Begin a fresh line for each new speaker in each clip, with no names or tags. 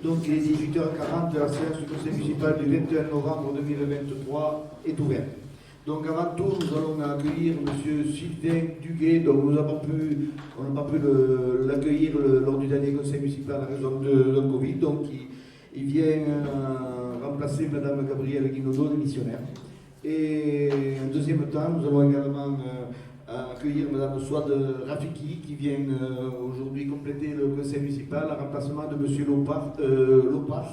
Donc il est 18h40, la séance du conseil municipal du 21 novembre 2023 est ouverte. Donc avant tout, nous allons accueillir M. Sylvain Duguet, donc on n'a pas pu l'accueillir lors du dernier conseil municipal à raison de Covid, donc il vient remplacer Mme Gabrielle Guinaudot, démissionnaire. Et en deuxième temps, nous allons également accueillir Mme Souad Rafiki, qui vient aujourd'hui compléter le conseil municipal en remplacement de M. Lopar,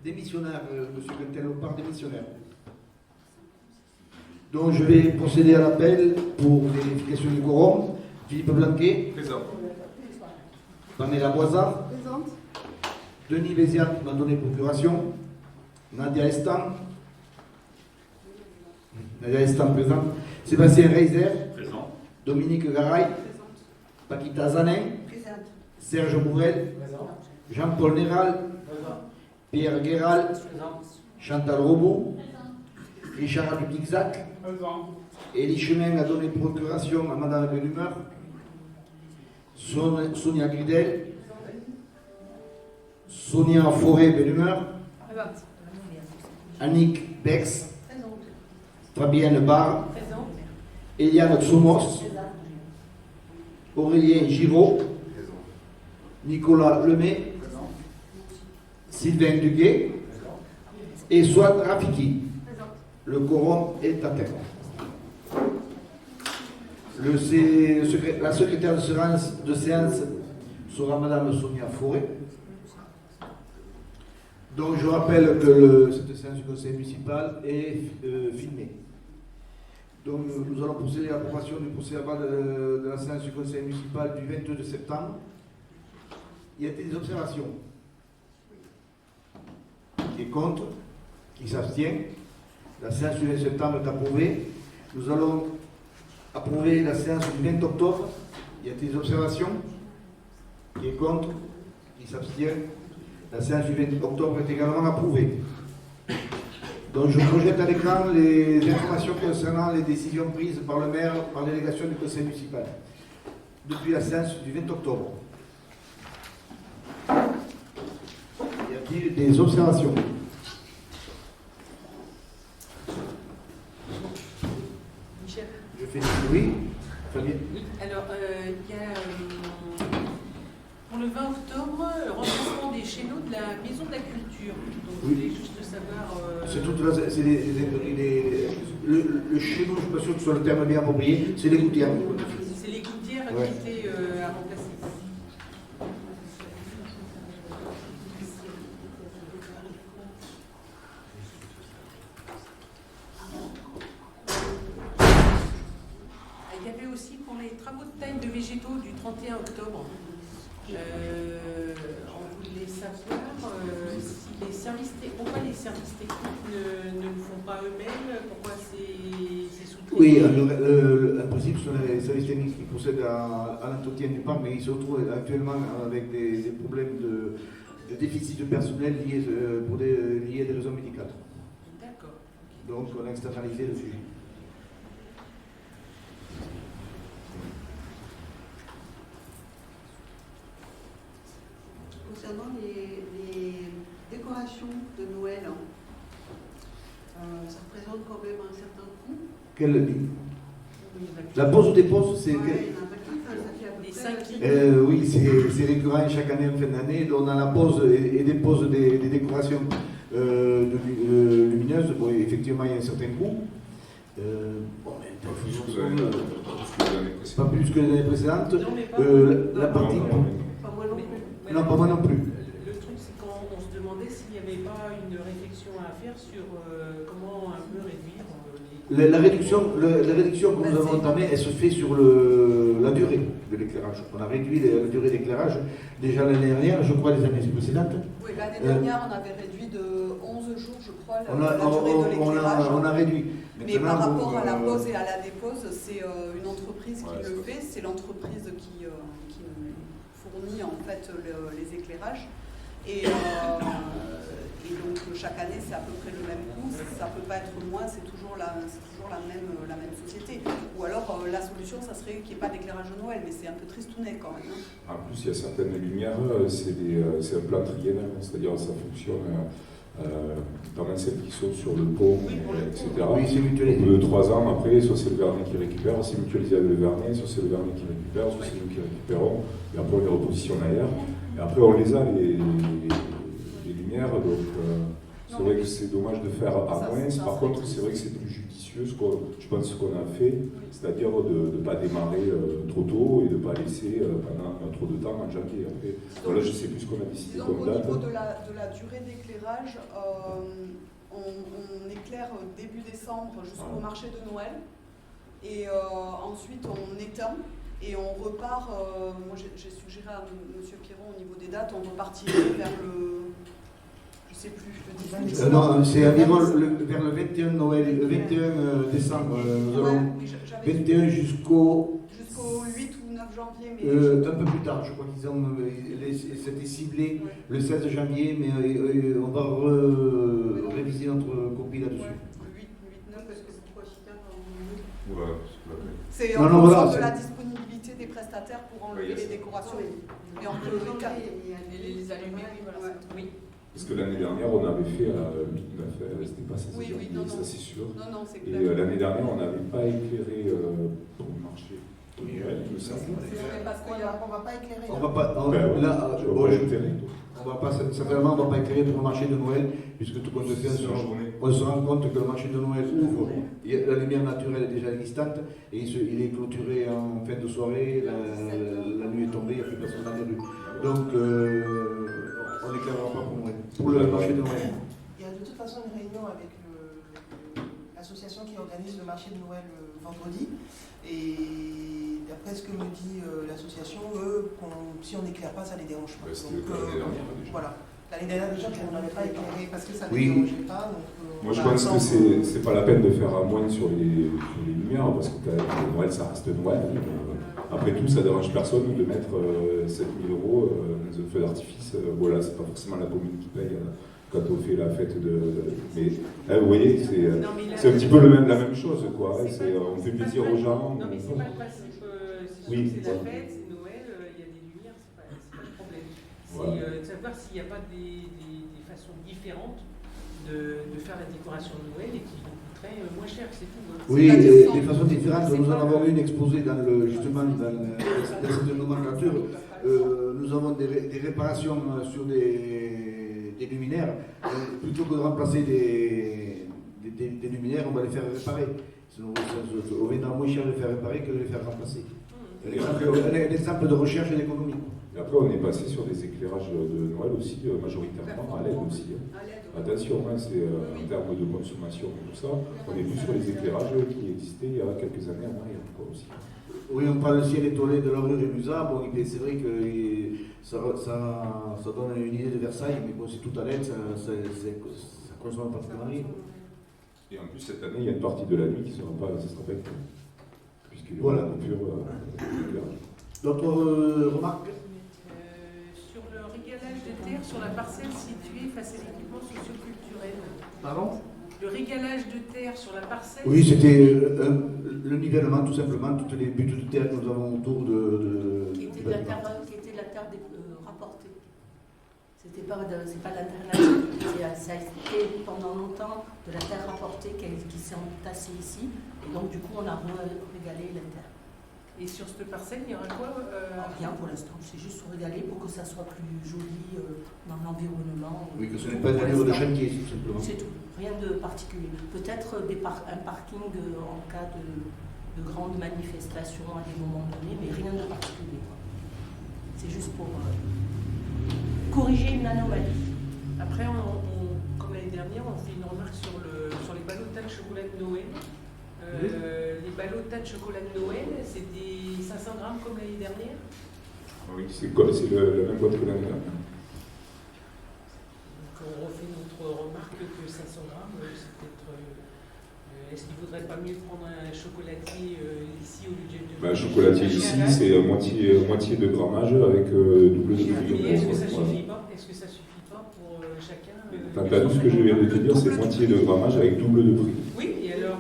démissionnaire, M. Quentin Lopar, démissionnaire. Donc je vais procéder à l'appel pour vérification du quorum. Philippe Blanquet. Présent. Pamela Boisard. Présente. Denis Béziat m'a donné procuration. Nadia Estam. Présente. Sébastien Reiser. Présent. Dominique Garay. Présente. Paquita Zanin. Présente. Serge Bourrel. Présent. Jean-Paul Néral. Présent. Pierre Guéral. Présent. Chantal Robot. Présent. Richard Abutixac. Présent. Élie Chemin a donné procuration à Mme Bellumeur. Sonia Gridel. Sonia Forêt-Bellumeur. Annick Bex. Présente. Fabienne Barre. Présente. Eliane Tsomos. Aurélien Giraud. Présent. Nicolas Lemay. Présent. Sylvain Duguet. Présent. Et Souad Rafiki. Présent. Le quorum est atteint. La secrétaire de séance sera Mme Sonia Forêt. Donc je rappelle que cette séance du conseil municipal est filmée. Donc nous allons procéder à l'approbation du procès-verbal de la séance du conseil municipal du 22 septembre. Y a-t-il des observations? Qui est contre? Qui s'abstient? La séance du 20 septembre est approuvée. Nous allons approuver la séance du 20 octobre. Y a-t-il des observations? Qui est contre? Qui s'abstient? La séance du 20 octobre est également approuvée. Donc je projette à l'écran les informations concernant les décisions prises par le maire par délégation du conseil municipal depuis la séance du 20 octobre. Y a-t-il des observations?
Michel.
Je fais oui. Fabien.
Alors, il y a pour le 20 octobre, le remplacement des chéneaux de la maison de la culture. Donc, je voulais juste savoir.
C'est toute la, c'est le chéneau, je ne suis pas sûr que ce soit le terme bien approprié, c'est les gouttières.
C'est les gouttières
ouais.
qui étaient à remplacer. Il y avait aussi pour les travaux de taille de végétaux du 31 octobre. On voulait savoir si les services, pourquoi les services techniques ne le font pas eux-mêmes, pourquoi c'est sous-traité.
Oui, en principe, ce sont les services techniques qui procèdent à l'entretien du parc, mais ils se retrouvent actuellement avec des problèmes de déficit de personnel liés à des raisons médicales.
D'accord.
Donc, on a externalisé le sujet.
Concernant les décorations de Noël, ça représente quand même un certain coût.
La pose ou dépose, c'est...
Ouais,
oui, c'est récurrent chaque année en fin d'année. On a la pose et dépose des décorations lumineuses. Bon, effectivement, il y a un certain coût. Pas plus que l'année précédente. La partie... Non, pas moi non plus.
Le truc, c'est qu'on se demandait s'il n'y avait pas une réflexion à faire sur comment un peu réduire
la réduction que nous avons entamée, elle se fait sur la durée de l'éclairage. On a réduit la durée d'éclairage déjà l'année dernière, je crois les années précédentes.
Oui, l'année dernière, on avait réduit de 11 jours, je crois, la durée de l'éclairage.
On a réduit.
Mais par rapport à la pose et à la dépose, c'est une entreprise qui le fait, c'est l'entreprise qui fournit en fait les éclairages. Et donc chaque année c'est à peu près le même coût, ça ne peut pas être moins, c'est toujours la même société. Ou alors la solution ça serait qu'il n'y ait pas d'éclairage de Noël, mais c'est un peu tristounet quand même. Hein.
En plus il y a certaines lumières, c'est un plan triennal, c'est-à-dire ça fonctionne dans celles qui sont sur le pont, etc.
Oui, c'est mutualisé.
Au bout de 3 ans après, soit c'est le Vernet qui récupère, c'est mutualisé avec le Vernet, soit c'est le Vernet qui récupère, soit c'est nous qui récupérons, et après on les repositionne ailleurs. Et après on les a les lumières, donc c'est vrai que c'est dommage de faire à moins. Par contre, c'est vrai que c'est plus judicieux, je pense, ce qu'on a fait, c'est-à-dire de ne pas démarrer trop tôt et de ne pas laisser pendant trop de temps en janvier. Après, voilà, je ne sais plus ce qu'on a décidé comme date.
Au niveau de la durée d'éclairage, on éclaire début décembre jusqu'au marché de Noël et ensuite on éteint. Et on repart, moi j'ai suggéré à M. Piron au niveau des dates, on repartirait vers le, je sais plus, le 18
non, c'est environ vers le 21 Noël, le 21 décembre, nous allons 21 jusqu'au
8 ou 9 janvier, mais
un peu plus tard, je crois qu'ils ont, c'était ciblé le 16 janvier, mais on va réviser notre copie là-dessus.
Le 8-9, parce que c'est quoi, Chicago?
Ouais,
c'est en fonction de la disponibilité des prestataires pour enlever les décorations. Et on peut
les allumer, voilà. Oui.
Parce que l'année dernière, on avait fait à 8-9, c'était pas ça, ça c'est sûr.
Non, c'est
et
clair.
l'année dernière, on n'avait pas éclairé pour le marché.
Parce qu'on ne va pas éclairer.
On va pas,
là,
on va pas, certainement, on ne va pas éclairer pour le marché de Noël, puisque tout compte fait, on se rend compte que le marché de Noël ouvre, la lumière naturelle est déjà existante, et il est clôturé en fin de soirée, la nuit est tombée, il n'y a plus personne dans les rues. Donc, on n'éclairera pas pour le marché de Noël.
Il y a de toute façon une réunion avec l'association qui organise le marché de Noël vendredi, et d'après ce que me dit l'association, eux, si on n'éclaire pas, ça ne les dérange pas. Donc, voilà. L'année dernière déjà, on n'avait pas éclairé parce que ça ne les dérangeait pas. Donc,
moi je pense que c'est pas la peine de faire à moins sur les lumières, parce que Noël, ça reste Noël. Après tout, ça ne dérange personne de mettre 7 000 € dans un feu d'artifice. Voilà, c'est pas forcément la commune qui paye quand on fait la fête de. Mais vous voyez, c'est un petit peu la même chose, quoi. On fait plaisir aux gens.
Non, mais c'est pas le principe. C'est la fête, c'est Noël, il y a des lumières, c'est pas le problème. C'est de savoir s'il n'y a pas des façons différentes de faire la décoration de Noël et qui coûterait moins cher, c'est tout. Hein.
Oui, des façons différentes. Nous en avons une exposée justement dans cette nomenclature. Nous avons des réparations sur des luminaires. Plutôt que de remplacer des luminaires, on va les faire réparer. On viendra moins cher de les faire réparer que de les faire remplacer. Un exemple de recherche et d'économie.
Et après, on est passé sur des éclairages de Noël aussi, majoritairement à LED aussi. Attention, c'est en termes de consommation et tout ça, on est plus sur les éclairages qui existaient il y a quelques années en arrière aussi.
Oui, on parle du ciel étoilé de l'Orure et Musa. Bon, c'est vrai que ça donne une idée de Versailles, mais bon, c'est tout à l'aide, ça consomme pas très mal.
Et en plus, cette année, il y a une partie de la nuit qui ne sera pas puisqu'il y aura la coupure d'éclairage.
D'autres remarques?
Sur le régalage de terre sur la parcelle située face à l'équipement socioculturel.
Pardon?
Le régalage de terre sur la parcelle.
Oui, c'était le nivellement, tout simplement, toutes les buttes de terre que nous avons autour de.
Qui était de la terre rapportée. C'est pas l'internat, ça a été pendant longtemps de la terre rapportée qui s'est entassée ici. Et donc, du coup, on a régalé la terre.
Et sur cette parcelle, il y aura quoi
Rien pour l'instant, c'est juste régaler pour que ça soit plus joli dans l'environnement.
Oui, que ce n'est pas une allure de chantier, tout simplement.
C'est tout, rien de particulier. Peut-être un parking en cas de grande manifestation à des moments donnés, mais rien de particulier. C'est juste pour corriger une anomalie.
Après, comme l'année dernière, on fait une remarque sur les ballots de tas de chocolat de Noël. Les ballots de tas de chocolat de Noël, c'est des 500 grammes comme l'année dernière.
Oui, c'est la même boîte que l'année dernière.
Donc on refait notre remarque que 500 grammes, c'est peut-être. Est-ce qu'il ne faudrait pas mieux prendre un chocolatier ici au lieu de.
Un chocolatier ici, c'est moitié de grammage avec double de.
Est-ce que ça suffit pas? Est-ce que ça suffit?
T'as entendu ce que je viens de te dire, c'est moitié de grammage avec double de prix.
Oui, et alors?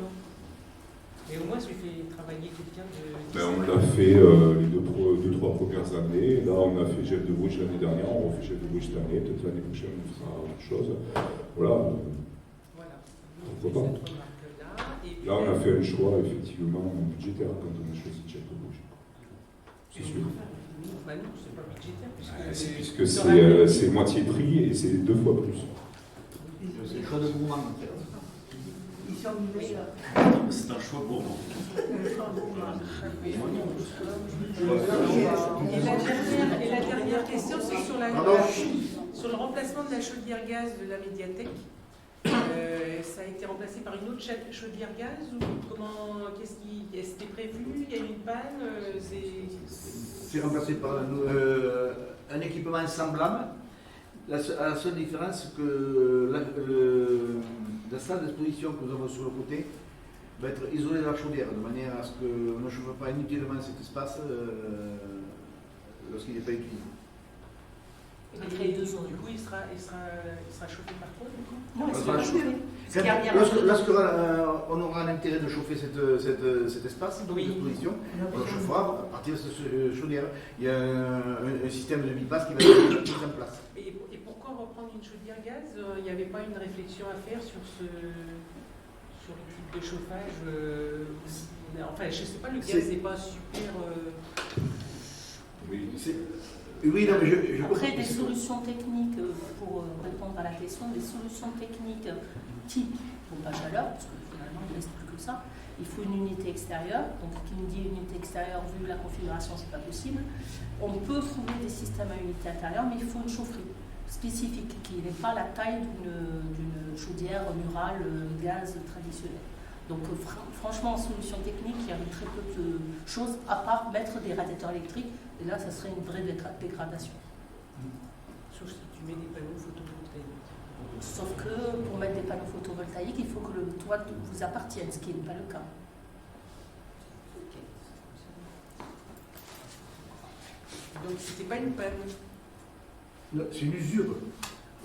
Et au moins, ça fait travailler quelqu'un de...
On l'a fait les 2-3 premières années. Là, on a fait chef de bouche l'année dernière, on refait chef de bouche cette année. Peut-être l'année prochaine, on fera autre chose. Voilà.
Voilà.
Pourquoi pas.
Cette remarque-là, et puis-
Là, on a fait un choix, effectivement, budgétaire quand on a choisi chef de bouche. C'est sûr.
Bah non, c'est pas budgétaire,
Puisque c'est moitié prix et c'est 2 fois plus.
C'est le choix de gourmand, en fait.
Ils sont meilleurs.
C'est un choix gourmand.
Et la dernière question, c'est sur le remplacement de la chaudière gaz de la médiathèque. Ça a été remplacé par une autre chaudière gaz ou comment, c'était prévu? Il y a eu une panne?
C'est remplacé par un équipement semblable. La seule différence, c'est que la salle d'exposition que nous avons sur le côté va être isolée de la chaudière, de manière à ce qu'on ne chauffe pas inutilement cet espace lorsqu'il n'est pas utilisé.
Il va créer 2 zones.
Du coup, il sera chauffé par quoi, du coup?
Non,
Ça
c'est
sera
pas chauffé.
Quand- lorsqu'on aura l'intérêt de chauffer cet espace
Oui.
d'exposition, on le chauffera à partir de cette chaudière. Il y a un système de bypass qui va être mis en place.
Et pourquoi reprendre une chaudière gaz? Il n'y avait pas une réflexion à faire sur le type de chauffage? Enfin, je ne sais pas, le gaz n'est pas super...
Oui.
Oui, non, mais
Après, des solutions techniques, pour répondre à la question, des solutions techniques type pompe à chaleur, parce que finalement il ne reste plus que ça, il faut une unité extérieure. Donc, qui nous dit unité extérieure, vu la configuration, c'est pas possible. On peut trouver des systèmes à unité intérieure, mais il faut une chaufferie spécifique qui n'est pas la taille d'une chaudière murale gaz traditionnelle. Donc franchement, en solution technique, il y avait très peu de choses, à part mettre des radiateurs électriques, et là, ça serait une vraie dégradation.
Sauf si tu mets des panneaux photovoltaïques.
Sauf que pour mettre des panneaux photovoltaïques, il faut que le toit vous appartienne, ce qui n'est pas le cas.
Donc c'était pas une panne.
c'est une usure.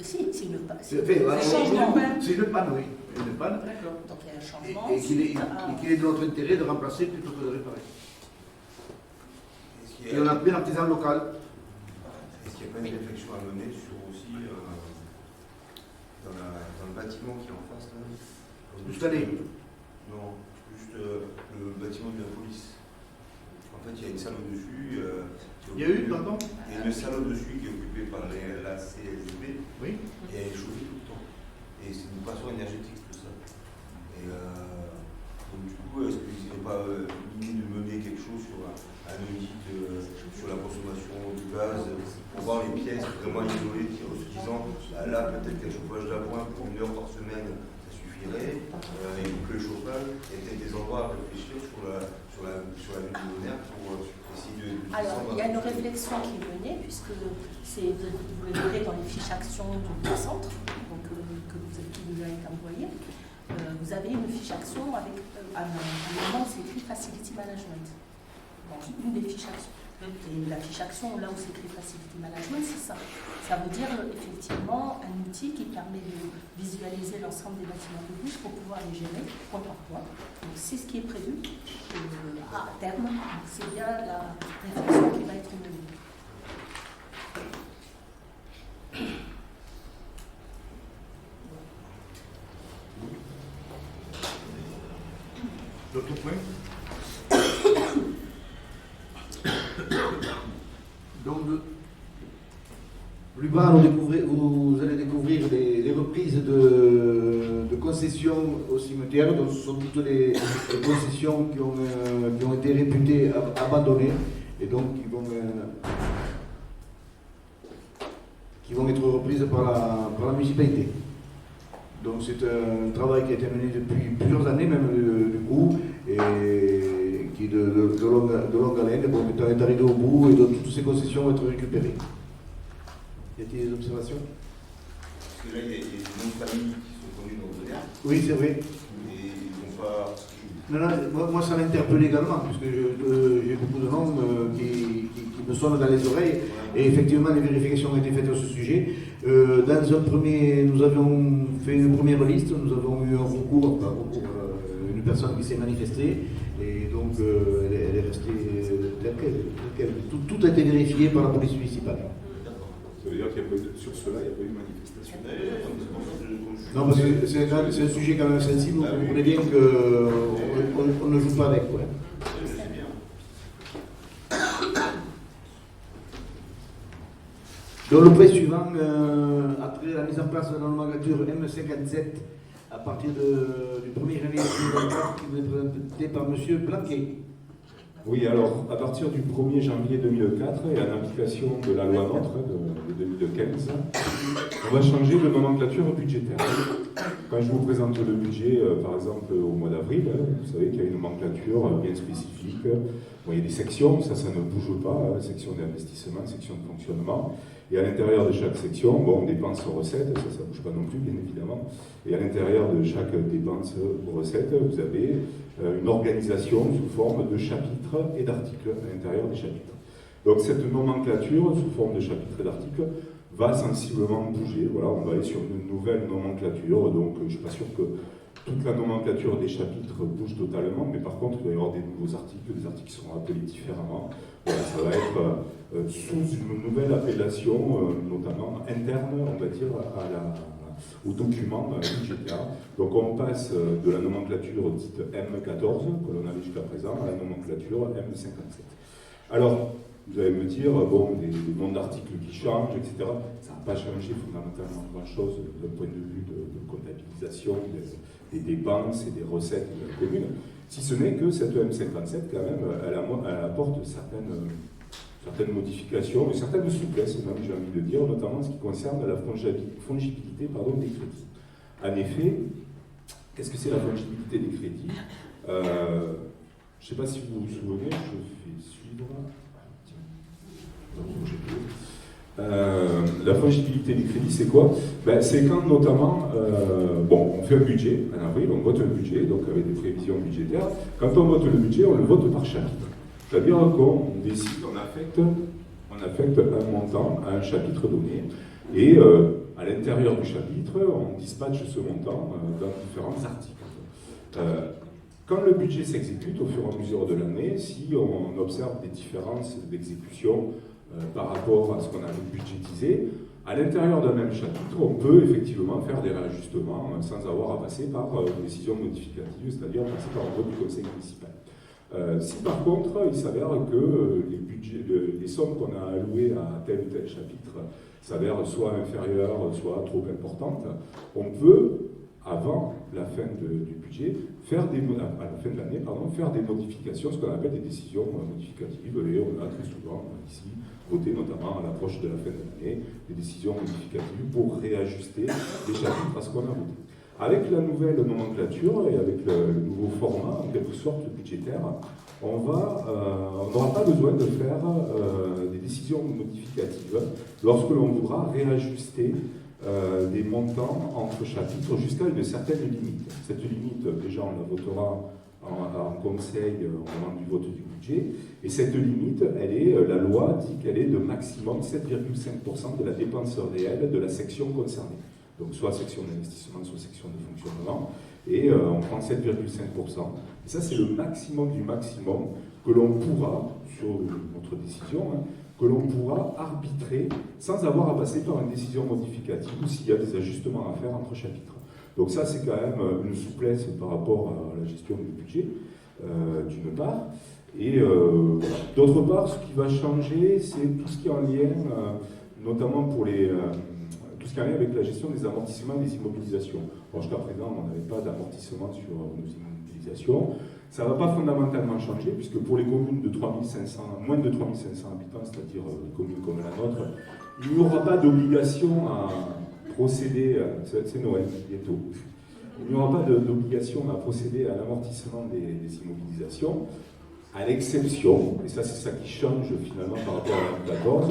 Si, c'est une panne.
C'est enfin,
Ça change de panne.
C'est une panne, oui. Une panne.
D'accord.
Donc il y a un changement.
Et qu'il est,
suite à-
et qu'il est de notre intérêt de remplacer plutôt que de réparer.
Est-ce qu'il
Et
y a,
on a pris l'artisan local.
est-ce qu'il y a pas une réflexion à mener sur aussi dans le bâtiment qui est en face là?
Juste allez.
Non, juste le bâtiment de la police. En fait, il y a une salle au-dessus.
Il y a eu, pardon?
Il y a une salle au-dessus qui est occupée par la CSB
Oui.
et elle est chauffée tout le temps. Et c'est une passoire énergétique tout ça. Et donc du coup, est-ce qu'il ne serait pas l'idée de mener quelque chose sur un audit sur la consommation du gaz pour voir les pièces vraiment isolées qui en se disant là peut-être qu'un chauffage d'appoint pour 1 heure par semaine ça suffirait et pour que le chauffage il y a peut-être des endroits à réfléchir sur la ville de Monaire pour essayer de
Alors, il y a une réflexion qui est menée, puisque vous le verrez dans les fiches actions du centre, donc, qui vous a été envoyé. Vous avez une fiche action avec un moment où c'est écrit Facility Management. Dans une des fiches actions. Et la fiche action, là où c'est écrit Facility Management, c'est ça. Ça veut dire effectivement un outil qui permet de visualiser l'ensemble des bâtiments publics pour pouvoir les gérer point par point. Donc c'est ce qui est prévu à terme. C'est bien la réflexion qui va être menée.
D'autres points? Donc, plus bas, vous allez découvrir les reprises de concessions au cimetière. Donc, ce sont toutes les concessions qui ont été réputées abandonnées et donc qui vont être reprises par la municipalité. Donc c'est un travail qui a été mené depuis plusieurs années, même du coup, et qui est de longue haleine. Bon, on est arrivé au bout et donc toutes ces concessions vont être récupérées. Y a-t-il des observations?
Parce que là, il y a des noms de familles qui sont connus dans le Monaire,
Oui, c'est vrai.
et ils n'ont pas.
Non, moi ça m'interpelle également, puisque j'ai beaucoup de noms qui me sonne dans les oreilles. Et effectivement, les vérifications ont été faites à ce sujet. Nous avions fait une première liste, nous avons eu un recours, une personne qui s'est manifestée, et donc elle est restée telle quelle. Tout a été vérifié par la police municipale.
Ça veut dire qu'il y a pas eu, sur cela, il n'y a pas eu de manifestation.
Non, parce que c'est un sujet quand même sensible, vous comprenez bien qu'on ne joue pas avec. Ouais. Dans le point suivant, après la mise en place de la nomenclature M57, à partir du 1er janvier 2024, qui est présenté par M. Blanquet.
Oui, alors, à partir du 1er janvier 2004, et en application de la loi NOTRe de 2015, on va changer de nomenclature budgétaire. Quand je vous présente le budget, par exemple, au mois d'avril, vous savez qu'il y a une nomenclature bien spécifique. Bon, il y a des sections, ça ne bouge pas, section d'investissement, section de fonctionnement. Et à l'intérieur de chaque section, bon, dépenses recettes, ça ne bouge pas non plus, bien évidemment. Et à l'intérieur de chaque dépense ou recette, vous avez une organisation sous forme de chapitres et d'articles à l'intérieur des chapitres. Donc cette nomenclature, sous forme de chapitres et d'articles, va sensiblement bouger. Voilà, on va aller sur une nouvelle nomenclature. Donc je ne suis pas sûr que toute la nomenclature des chapitres bouge totalement, mais par contre, il va y avoir des nouveaux articles, des articles qui seront appelés différemment. Voilà, ça va être sous une nouvelle appellation, notamment interne, on va dire, au document budgétaire. Donc on passe de la nomenclature dite M14, que l'on avait jusqu'à présent, à la nomenclature M57. Alors, vous allez me dire, bon, des noms d'articles qui changent, etc. Ça n'a pas changé fondamentalement grand-chose d'un point de vue de comptabilisation des dépenses et des recettes de la commune, si ce n'est que cette M57, quand même, elle apporte certaines modifications et certaines souplesses, même, j'ai envie de dire, notamment en ce qui concerne la fongibilité des crédits. En effet, qu'est-ce que c'est la fongibilité des crédits? Je ne sais pas si vous vous souvenez, je fais suivre. La fongibilité des crédits, c'est quoi? C'est quand notamment, on fait un budget en avril, on vote un budget, donc avec des prévisions budgétaires. Quand on vote le budget, on le vote par chapitre. C'est-à-dire qu'on décide, on affecte un montant à un chapitre donné, et à l'intérieur du chapitre, on dispatche ce montant dans différents articles. Quand le budget s'exécute au fur et à mesure de l'année, si on observe des différences d'exécution par rapport à ce qu'on avait budgétisé, à l'intérieur d'un même chapitre, on peut effectivement faire des réajustements sans avoir à passer par une décision modificative, c'est-à-dire passer par un vote du conseil municipal. Si par contre, il s'avère que les sommes qu'on a allouées à tel ou tel chapitre s'avèrent soit inférieures, soit trop importantes, on peut, avant la fin du budget, à la fin de l'année, faire des modifications, ce qu'on appelle des décisions modificatives, et on a très souvent ici voté, notamment à l'approche de la fin de l'année, des décisions modificatives pour réajuster les chapitres à ce qu'on a voté. Avec la nouvelle nomenclature et avec le nouveau format, en quelque sorte budgétaire, on n'aura pas besoin de faire des décisions modificatives lorsque l'on voudra réajuster des montants entre chapitres jusqu'à une certaine limite. Cette limite, déjà, on la votera en conseil au moment du vote du budget, et cette limite, la loi dit qu'elle est de maximum 7,5% de la dépense réelle de la section concernée. Donc soit section d'investissement, soit section de fonctionnement, et on prend 7,5%. Et ça, c'est le maximum du maximum que l'on pourra, sur notre décision, que l'on pourra arbitrer sans avoir à passer par une décision modificative ou s'il y a des ajustements à faire entre chapitres. Donc ça, c'est quand même une souplesse par rapport à la gestion du budget, d'une part. Et d'autre part, ce qui va changer, c'est tout ce qui est en lien, notamment pour tout ce qui est en lien avec la gestion des amortissements et des immobilisations. Bon, jusqu'à présent, on n'avait pas d'amortissement sur nos immobilisations. Ça ne va pas fondamentalement changer, puisque pour les communes de moins de 3500 habitants, c'est-à-dire les communes comme la nôtre, il n'y aura pas d'obligation à procéder, c'est Noël bientôt, il n'y aura pas d'obligation à procéder à l'amortissement des immobilisations, à l'exception, et ça c'est ça qui change finalement par rapport à la 14,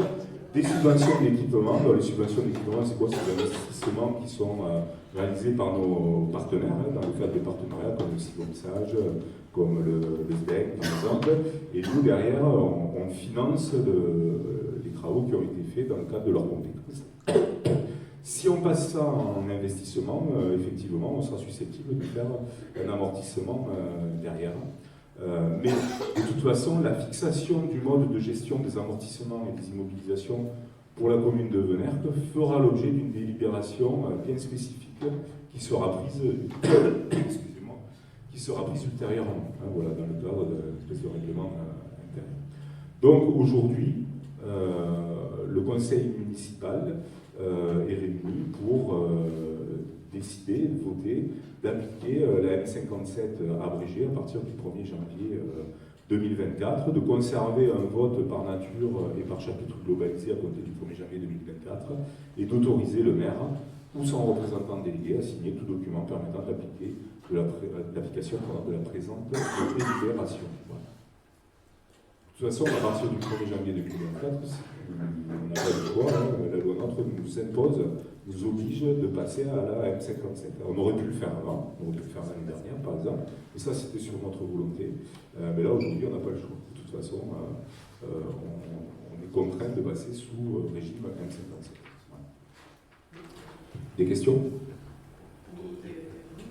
des subventions d'équipement. Dans les subventions d'équipement, c'est quoi? C'est des investissements qui sont réalisés par nos partenaires, dans le cadre des partenariats comme le Cibomsage, comme le SDEC par exemple, et nous derrière on finance les travaux qui ont été faits dans le cadre de leurs compétences. Si on passe ça en investissement, effectivement, on sera susceptible de faire un amortissement derrière. Mais de toute façon, la fixation du mode de gestion des amortissements et des immobilisations pour la commune de Venerque fera l'objet d'une délibération bien spécifique qui sera prise, excusez-moi, qui sera prise ultérieurement, hein, voilà, dans le cadre d'une espèce de règlement intérieur. Donc aujourd'hui, le conseil municipal est réuni pour décider, voter, d'appliquer la M57 abrégée à partir du 1er janvier 2024, de conserver un vote par nature et par chapitre globalisé à compter du 1er janvier 2024 et d'autoriser le maire ou son représentant délégué à signer tout document permettant d'appliquer l'application de la présente délibération. Voilà. De toute façon, à partir du 1er janvier 2024, on n'a pas le choix, hein, la loi NOTRe nous impose, nous oblige de passer à la M57. On aurait pu le faire avant, on aurait pu le faire l'année dernière par exemple, et ça c'était sur notre volonté. Mais là aujourd'hui on n'a pas le choix. De toute façon, on est contraint de passer sous régime M57. Voilà. Des questions?
Oui,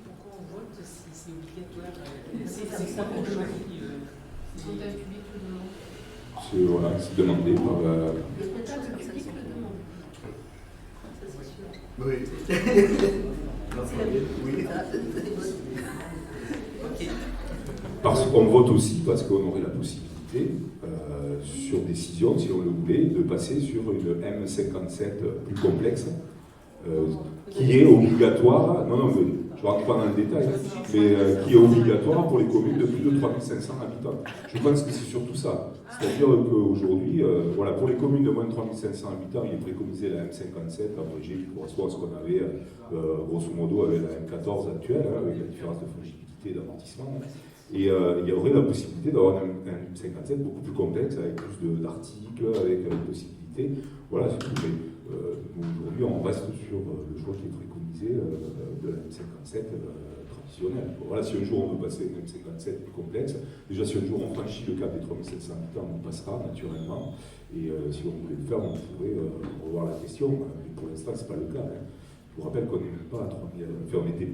pourquoi on vote si c'est obligatoire? C'est ça qu'on choisit.
Ils sont un public le demande.
Voilà, c'est demandé par
Le spectacle public le demande. Ça, c'est sûr.
Oui. Oui.
Parce qu'on vote aussi parce qu'on aurait la possibilité, sur décision, si on le voulait, de passer sur une M57 plus complexe, qui est obligatoire, non, mais je ne rentre pas dans le détail, mais qui est obligatoire pour les communes de plus de 3500 habitants. Je pense que c'est surtout ça. C'est-à-dire qu'aujourd'hui, voilà, pour les communes de moins de 3500 habitants, il est préconisé la M57, abrégée, qui correspond à ce qu'on avait, grosso modo, avec la M14 actuelle, hein, avec la différence de fragilité et d'amortissement. Et il y aurait la possibilité d'avoir un M57 beaucoup plus complexe, avec plus d'articles, avec des possibilités. Voilà, c'est tout. Mais aujourd'hui, on reste sur le choix qui est préconisé de la M57 traditionnelle. Voilà, si un jour on veut passer à une M57 plus complexe, déjà si un jour on franchit le cap des 3700 habitants, on passera naturellement. Et si on voulait le faire, on pourrait revoir la question. Mais pour l'instant, ce n'est pas le cas. Hein. Je vous rappelle qu'on n'est même pas à 3000, enfin on n'était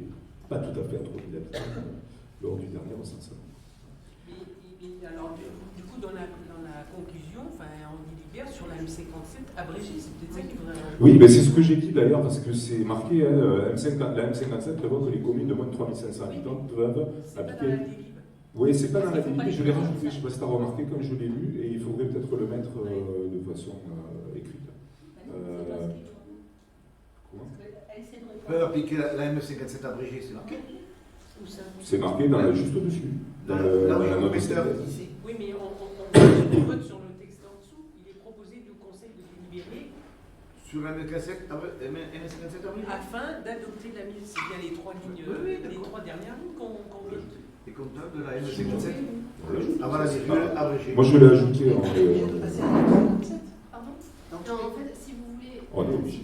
pas tout à fait à 3000 habitants lors du dernier recensement.
Alors, du coup, dans la conclusion, on délibère sur la M57 abrégée, c'est peut-être ça qu'il faudrait...
Oui, mais c'est ce que j'ai dit d'ailleurs, parce que c'est marqué, hein, la M57 prévoit que les communes de moins de 3500 habitants peuvent appliquer... Oui, c'est pas dans la délibération, je l'ai rajouté, je ne sais pas si tu as remarqué comme je l'ai lu, et il faudrait peut-être le mettre de façon écrite. Comment ?
Peut appliquer la M57 abrégée, c'est marqué.
C'est marqué juste au-dessus. Dans la note ici.
Oui, mais on vote sur le texte en dessous. Il est proposé du Conseil de délibérer
sur la M57 abrégée
afin d'adopter la mise. C'est bien les trois lignes, les trois dernières lignes qu'on vote.
Les comptables de la M57 avant la virgule abrégée.
Moi je l'ai ajouté en.
Pardon? Non, en fait, si vous voulez,
on est obligé.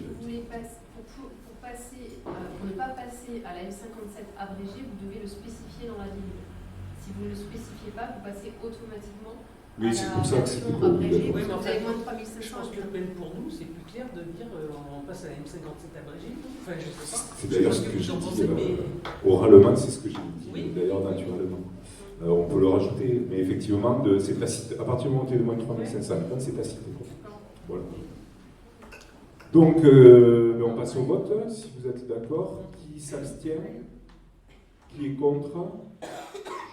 Pour ne pas passer à la M57 abrégée, vous devez le spécifier dans la ligne. Si vous ne le spécifiez pas, vous passez automatiquement
oui, c'est pour ça que c'était pas
abrégée.
Oui, mais
Vous
enfin,
avez moins de
je
3500.
pense que même pour nous, c'est plus clair de dire on passe à la M57 abrégée. Enfin, je sais pas.
C'est d'ailleurs ce que j'ai dit
mais...
oralement, c'est ce que j'ai dit
oui.
d'ailleurs naturellement. On peut le rajouter, mais effectivement, c'est tacite. À partir du moment où on est de moins de 3500 habitants, c'est tacite. Voilà. Donc, on passe au vote, si vous êtes d'accord. Qui s'abstient? Qui est contre?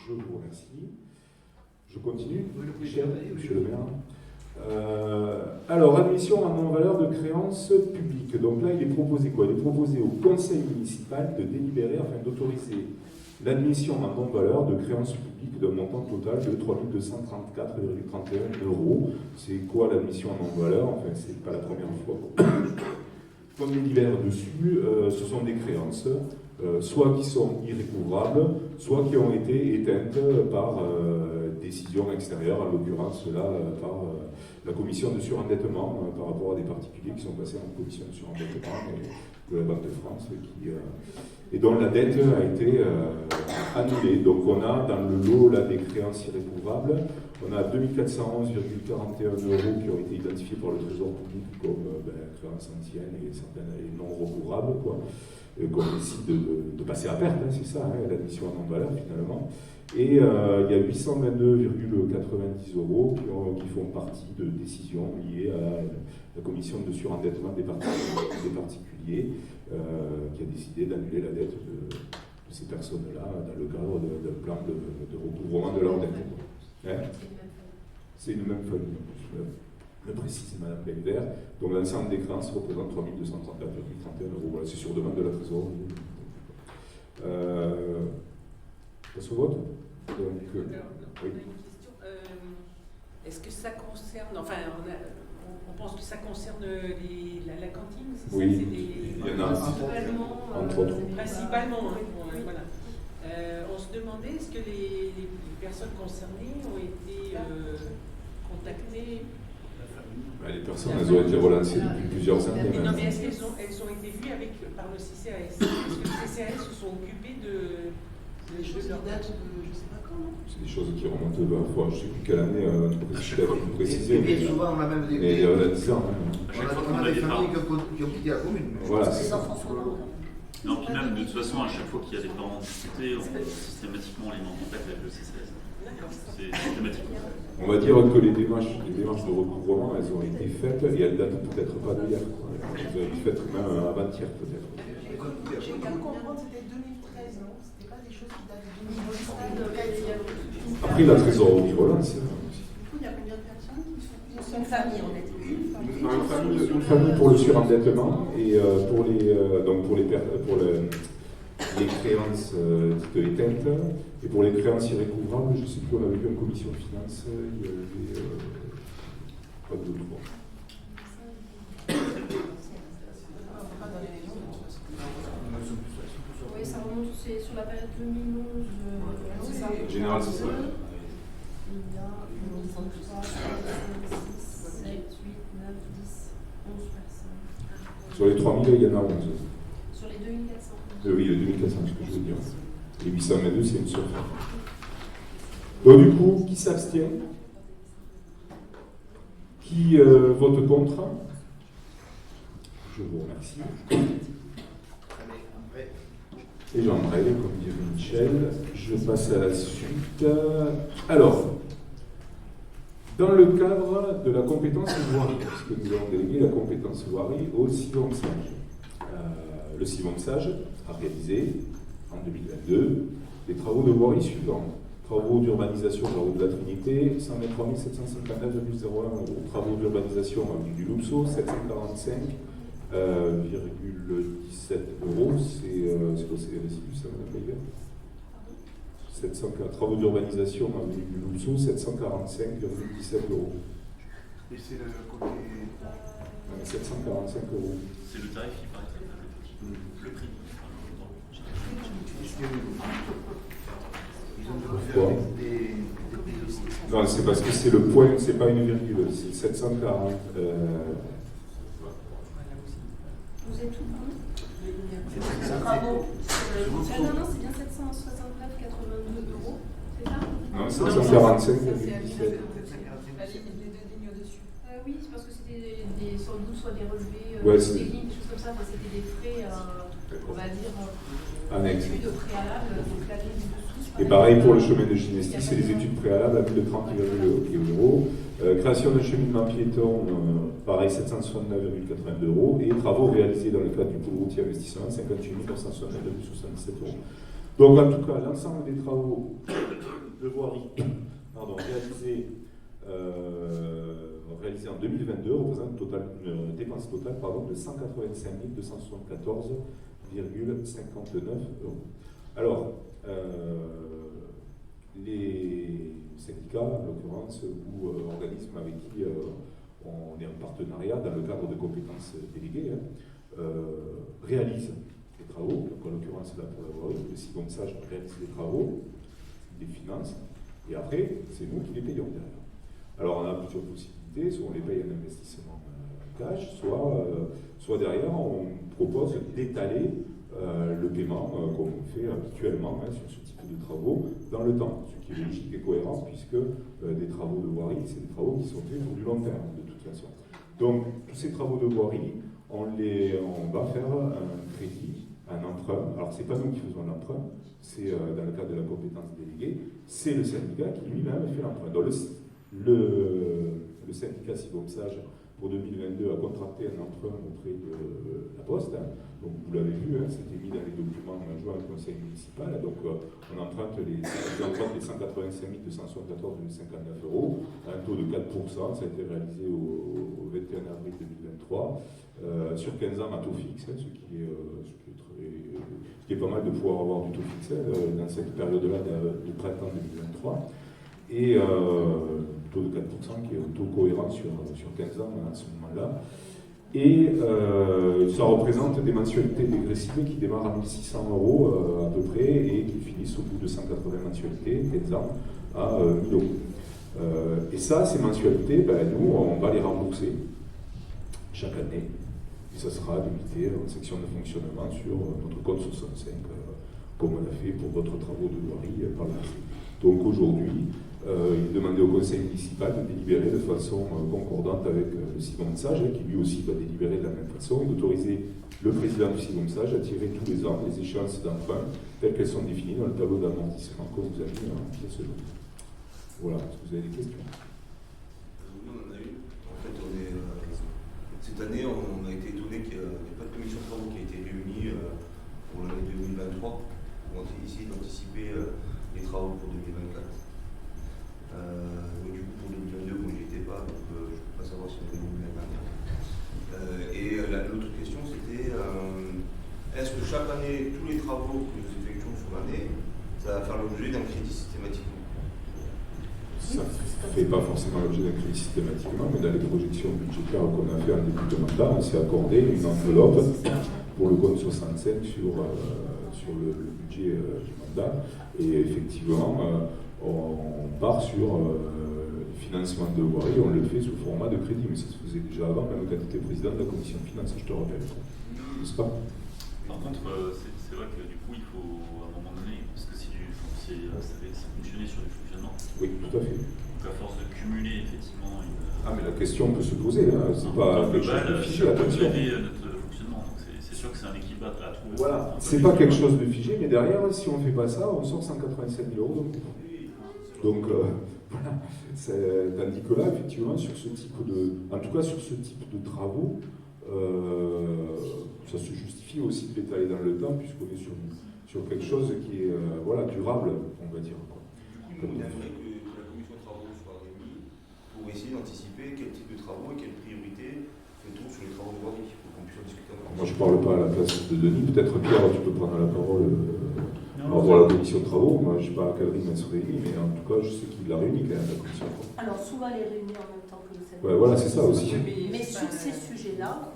Je vous remercie. Je continue, Michel, monsieur le maire. Alors, admission à non-valeur de créances publiques. Donc là, il est proposé quoi? Il est proposé au conseil municipal de délibérer afin d'autoriser l'admission à non-valeur de créances publiques d'un montant total de 3 234,31 €. C'est quoi l'admission à non-valeur? Enfin, c'est pas la première fois qu'on délibère dessus. Ce sont des créances, soit qui sont irrécouvrables, soit qui ont été éteintes par décision extérieure, en l'occurrence là par la commission de surendettement par rapport à des particuliers qui sont passés en commission de surendettement de la Banque de France et dont la dette a été annulée. Donc on a dans le lot là, des créances irrécouvrables, on a 2411,41 € qui ont été identifiés par le Trésor public comme créances anciennes et certaines non recouvrables, qu'on décide de passer à perte, c'est ça, l'admission à non-valeur finalement. Et il y a 822,90 € qui font partie de décisions liées à la commission de surendettement des particuliers qui a décidé d'annuler la dette de ces personnes-là dans le cadre d'un plan de recouvrement de leur dette. C'est une même famille, le précise Mme Belver. Donc l'ensemble des créances représente 3234,31 €. Voilà, c'est sur demande de la trésorerie. Passe au vote. Donc,
On a
oui.
une question. Est-ce que ça concerne, enfin, on pense que ça concerne la cantine, c'est
Oui.
ça, c'est des-
Il y en a
Principalement,
entre autres.
Principalement, hein, voilà. On se demandait, est-ce que les personnes concernées ont été contactées?
Les personnes, elles ont été relancées depuis plusieurs années.
Non,
maintenant.
mais est-ce qu'elles ont été vues par le CCAS? Est-ce que le CCAS se sont occupés de
Les choses qui datent de je sais pas quand, non?
C'est des choses qui remontent je ne sais plus quelle année, vous précisez,
Et
mais
souvent, on a même
il y a 10 ans.
À chaque fois
on
qu'on
a
a
des
des parents.
familles qui ont quitté la commune.
Voilà,
Les
c'est ça.
enfants sont là.
Non, puis même de toute façon, à chaque fois qu'il y a des parents discutés, on systématiquement les met en contact avec le CCS. C'est systématique.
On va dire que les démarches de recouvrement, elles ont été faites et elles datent peut-être pas d'hier. Elles ont été faites même avant-hier peut-être.
J'ai cru comprendre que c'était 2013, non? C'était pas des choses qui datent de 2013.
Après, la trésorerie relance.
Du coup, il y a combien de personnes qui sont
Une famille, on était
Une famille pour le surendettement et pour les créances dites éteintes et pour les créances irrécouvrables, je ne sais plus, on avait vu en commission de finances, il y avait pas de droit.
Oui, ça remonte, c'est sur la période 2011. C'est ça.
En général, c'est ça.
Il y a 1, 2, 3, 4, 5, 6, 7, 8, 9, 10, 11 personnes.
Sur les 3000, il y en a 11.
Sur les 2400.
Oui, le 2400, c'est ce que je veux dire. Les 822, c'est une seule. Donc du coup, qui s'abstient? Qui vote contre? Je vous remercie. Et j'embraye, comme dirait Michel. Je passe à la suite. Alors, dans le cadre de la compétence voirie, puisque nous avons délégué la compétence voirie au Civonçage. Le Civonçage a réalisé en 2022 les travaux de voirie suivants. Travaux d'urbanisation de la route de la Trinité, 123 759,01 €. Travaux d'urbanisation avenue du Loupseau, 745,17 €. C'est l'OCRSI, ça, Mme Bayer. 740 travaux d'urbanisation avenue du Loupseau, 745,17 €.
Et c'est le côté.
745 €.
C'est le tarif qui paraît très faible. Le prix.
Ils ont dû
Quoi
refaire des
Non, c'est parce que c'est le point, c'est pas une virgule, c'est 740.
Vous êtes tout bon?
Bravo.
Non, c'est bien 769,82 €. C'est ça?
Non, 745,17.
Les deux lignes au-dessus.
Oui, c'est parce que c'était sans doute soit des relevés,
Ouais,
des
c'est-
lignes, des choses comme ça. Enfin, c'était des frais, on va dire,
Annexe.
études préalables. Donc la ligne du dessous.
Et pareil pour le chemin de Ginesti, c'est les études préalables à 1030,1 €. Création d'un cheminement piéton, pareil 769,82 € et travaux réalisés dans le cadre du pôle routier investissement, 58 969,77 €. Donc en tout cas, l'ensemble des travaux de voirie réalisés en 2022 représente une dépense totale de 185 274,59 €. Alors, les syndicats, en l'occurrence, ou organismes avec qui on est en partenariat dans le cadre de compétences déléguées, réalisent les travaux. Donc, en l'occurrence, là pour la voirie, le Civonçage réalise les travaux, les finances, Et après, c'est nous qui les payons derrière. Alors on a plusieurs possibilités, soit on les paye en investissement cash, soit derrière on propose d'étaler le paiement comme on fait habituellement sur ce type de travaux dans le temps, ce qui est logique et cohérent puisque des travaux de voirie, c'est des travaux qui sont faits pour du long terme de toute façon. Donc tous ces travaux de voirie, on va faire un crédit, un emprunt. Alors c'est pas nous qui faisons l'emprunt, c'est dans le cadre de la compétence déléguée, c'est le syndicat qui lui-même fait l'emprunt. Donc le syndicat Civomsage pour 2022 a contracté un emprunt auprès de la Poste. Donc vous l'avez vu, c'était mis dans les documents joints au conseil municipal. Donc on emprunte les 185 274,59 euros à un taux de 4%. Ça a été réalisé au 21 avril 2023 sur 15 ans à taux fixe, ce qui est pas mal de pouvoir avoir du taux fixe dans cette période-là de printemps 2023. Et taux de 4% qui est un taux cohérent sur 15 ans à ce moment-là. Et ça représente des mensualités dégressives qui démarrent à 1 600 euros à peu près et qui finissent au bout de 180 mensualités, 15 ans, à 1 000 euros. Et ça, ces mensualités, nous, on va les rembourser chaque année. Et ça sera limité en section de fonctionnement sur notre code 65, comme on l'a fait pour d'autres travaux de voirie par le passé. Donc aujourd'hui, il est demandé au conseil municipal de délibérer de façon concordante avec le Civomsage, qui lui aussi va délibérer de la même façon, et d'autoriser le président du Civomsage à tirer tous les ans les échéances d'emprunt telles qu'elles sont définies dans le tableau d'amortissement que vous avez mis en pièce jaune. Voilà, est-ce que vous avez des questions?
Oui, on en a une. En fait, cette année, on a été étonné qu'il n'y ait pas de commission de travaux qui a été réunie pour l'année 2023 pour essayer d'anticiper les travaux pour 2024. Du coup, pour 2022, moi j'y étais pas, donc je ne peux pas savoir si on est venu l'année dernière. Et l'autre question, c'était est-ce que chaque année, tous les travaux que nous effectuons sur l'année, ça va faire l'objet d'un crédit systématiquement?
Ça ne fait pas forcément l'objet d'un crédit systématiquement, mais dans les projections budgétaires qu'on a fait en début de mandat, on s'est accordé une enveloppe pour le compte 65 sur le budget du mandat. Et effectivement, on part sur le financement de voirie, on le fait sous format de crédit, mais ça se faisait déjà avant, même quand tu étais président de la commission de finances, je te rappelle. N'est-ce pas?
Par contre, c'est vrai que du coup, il faut à un moment donné, parce que ça fonctionnait sur du fonctionnement.
Oui, tout à fait.
Donc à force de cumuler effectivement une.
Ah, mais la question peut se poser, c'est pas quelque chose de figé, attention.
Notre fonctionnement, donc c'est sûr que c'est un équilibre à trouver.
Voilà, c'est pas quelque chose de figé, mais derrière, si on ne fait pas ça, on sort 187 000 euros. Donc, voilà. Tandis que là, effectivement, sur ce type de travaux, ça se justifie aussi de l'étaler dans le temps, puisqu'on est sur quelque chose qui est durable, on va dire. Quoi.
Du coup, nous, on aimerait que la commission de travaux soit réunie pour essayer d'anticiper quel type de travaux et quelle priorité fait-on sur les travaux de voirie, pour qu'on puisse en discuter.
Moi, je ne parle pas à la place de Denis. Peut-être, Pierre, tu peux prendre la parole par rapport à la commission de travaux. Moi, je ne sais pas à quel rythme elle se réunit, mais en tout cas, je sais qu'il l'a réunie quand même, la commission de travaux.
Alors, souvent, elle est réunie en même temps que le syndicat.
Ouais, voilà, c'est ça aussi.
Mais sur ces sujets-là,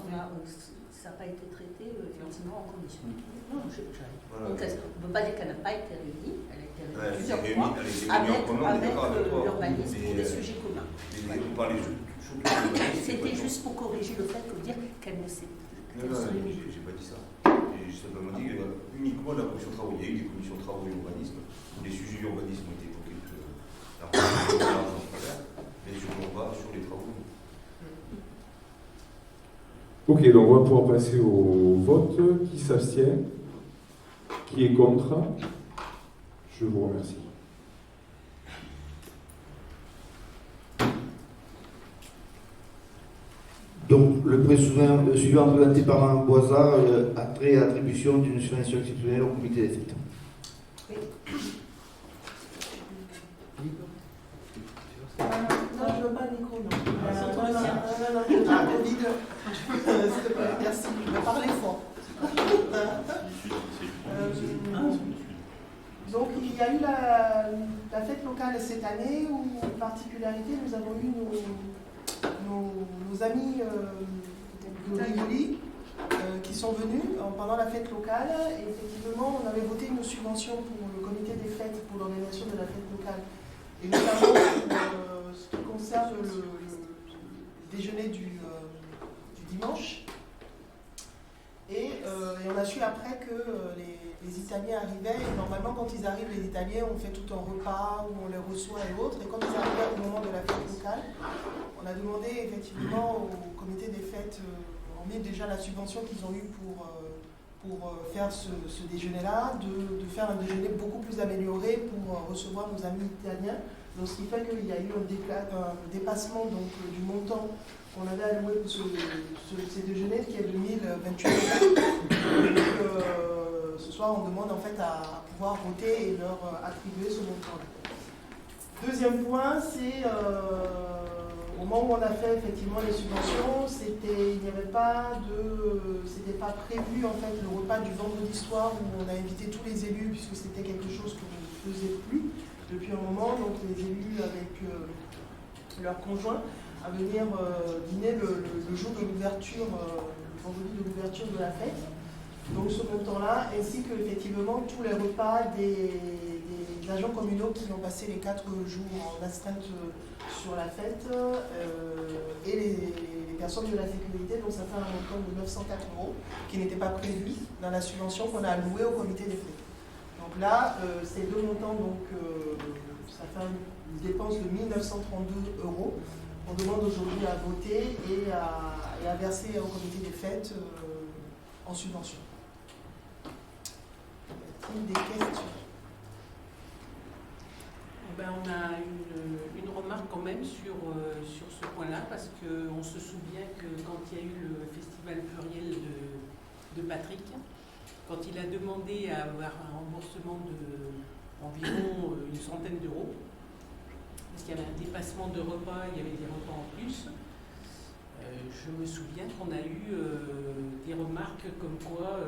ça n'a pas été traité effectivement en commission. Non, on ne peut pas dire qu'elle n'a pas été réunie. Elle a été réunie plusieurs fois avec l'urbanisme pour des sujets communs. C'était juste pour corriger le fait de dire qu'elle ne s'est pas.
Non, j'ai pas dit ça. J'ai simplement dit que uniquement la commission de travaux. Il y a eu des commissions de travaux et urbanisme. Les sujets d'urbanisme ont été évoqués mais sûrement pas sur les travaux.
Ok, donc on va pouvoir passer au vote. Qui s'abstient? Qui est contre? Je vous remercie.
Donc, le présuivant suivant présenté par Mme Boisard a trait à l'attribution d'une subvention exceptionnelle au comité des fêtes.
Oui.
Non, je veux pas le micro, non.
Ah,
Covid. S'il te plaît, merci. Je vais parler fort. Donc, il y a eu la fête locale cette année où, en particularité, nous avons eu nos amis de Rivoli qui sont venus pendant la fête locale. Et effectivement, on avait voté une subvention pour le comité des fêtes pour l'organisation de la fête locale. et notamment pour ce qui concerne le déjeuner du dimanche. Et on a su après que les Italiens arrivaient, et normalement quand ils arrivent, les Italiens, on fait tout un repas où on les reçoit et autres, et quand ils arrivaient au moment de la fête locale, on a demandé effectivement au comité des fêtes, hormis déjà la subvention qu'ils ont eue pour faire ce déjeuner-là, de faire un déjeuner beaucoup plus amélioré pour recevoir nos amis italiens. Donc ce qui fait qu'il y a eu un dépassement donc, du montant qu'on avait alloué pour ces déjeuners qui est de 1028 €. Donc ce soir on demande en fait à pouvoir voter et leur attribuer ce montant-là. Deuxième point, c'est au moment où on a fait effectivement les subventions, c'était pas prévu en fait le repas du vendredi soir où on a invité tous les élus puisque c'était quelque chose qu'on ne faisait plus depuis un moment, donc les élus avec leurs conjoints à venir dîner le jour de l'ouverture, le vendredi de l'ouverture de la fête. Donc ce montant-là, ainsi que effectivement tous les repas des agents communaux qui ont passé les 4 jours en astreinte sur la fête et les personnes de la sécurité, donc ça fait un montant de 904 € qui n'était pas prévu dans la subvention qu'on a allouée au comité des fêtes. Donc là, ces deux montants, donc, ça fait une dépense de 1932 €. On demande aujourd'hui à voter et à verser au comité des fêtes en subvention. Y a-t-il des questions?
On a une remarque quand même sur ce point-là, parce qu'on se souvient que quand il y a eu le festival pluriel de Patrick, quand il a demandé à avoir un remboursement d'environ une centaine d'euros, parce qu'il y avait un dépassement de repas, il y avait des repas en plus, je me souviens qu'on a eu des remarques comme quoi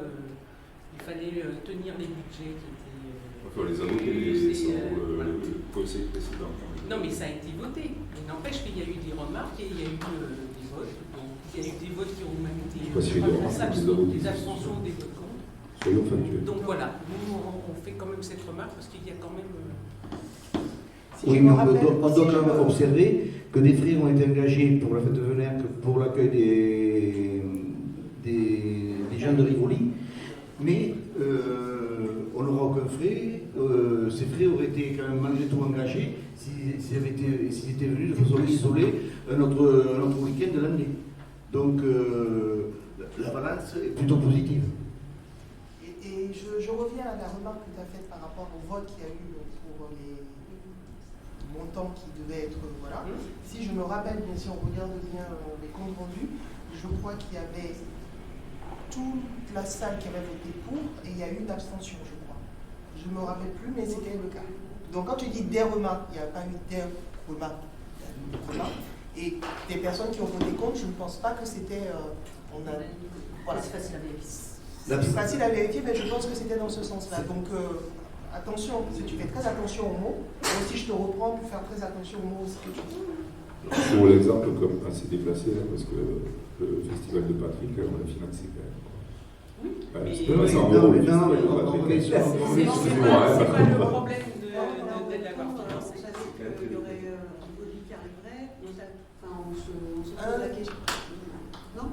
il fallait tenir les budgets qui étaient...
Enfin, les adopter le conseil précédent.
Non, mais ça a été voté. Il n'empêche qu'il y a eu des remarques et il y a eu des votes. Donc, il y a eu des votes qui ont même été des abstentions, des votes contre.
Soyons factuels.
Donc voilà, nous on fait quand même cette remarque parce qu'il y a quand même...
Oui, mais on doit quand même observer que des frais ont été engagés pour la fête de Venère, pour l'accueil des gens de Rivoli, mais on n'aura aucun frais. Ces frais auraient été quand même malgré tout engagés s'ils étaient venus de façon isolée un autre week-end de l'année. Donc la balance est plutôt positive.
Et je reviens à la remarque que tu as faite par rapport au vote qu'il y a eu pour les montants qui devaient être... Voilà. Si je me rappelle bien, si on regarde bien les comptes rendus, je crois qu'il y avait toute la salle qui avait voté pour et il y a eu une abstention, je crois. Je ne me rappelle plus, mais c'était le cas. Donc quand tu dis des remarques, il n'y a pas eu des remarques, il y a eu des remarques. Et des personnes qui ont voté contre, je ne pense pas que c'était... voilà.
C'est facile à vérifier.
C'est facile à vérifier, mais je pense que c'était dans ce sens-là. Donc attention, si tu fais très attention aux mots, moi aussi je te reprends pour faire très attention aux mots aussi que tu dis.
Pour l'exemple, comme assez déplacé, parce que le festival de Patrick, on l'a financé quand même.
Oui,
c'est pas 100 €.
C'est pas le problème de l'avoir financé.
On savait qu'il y aurait Rivoli qui arriverait, on se pose la question.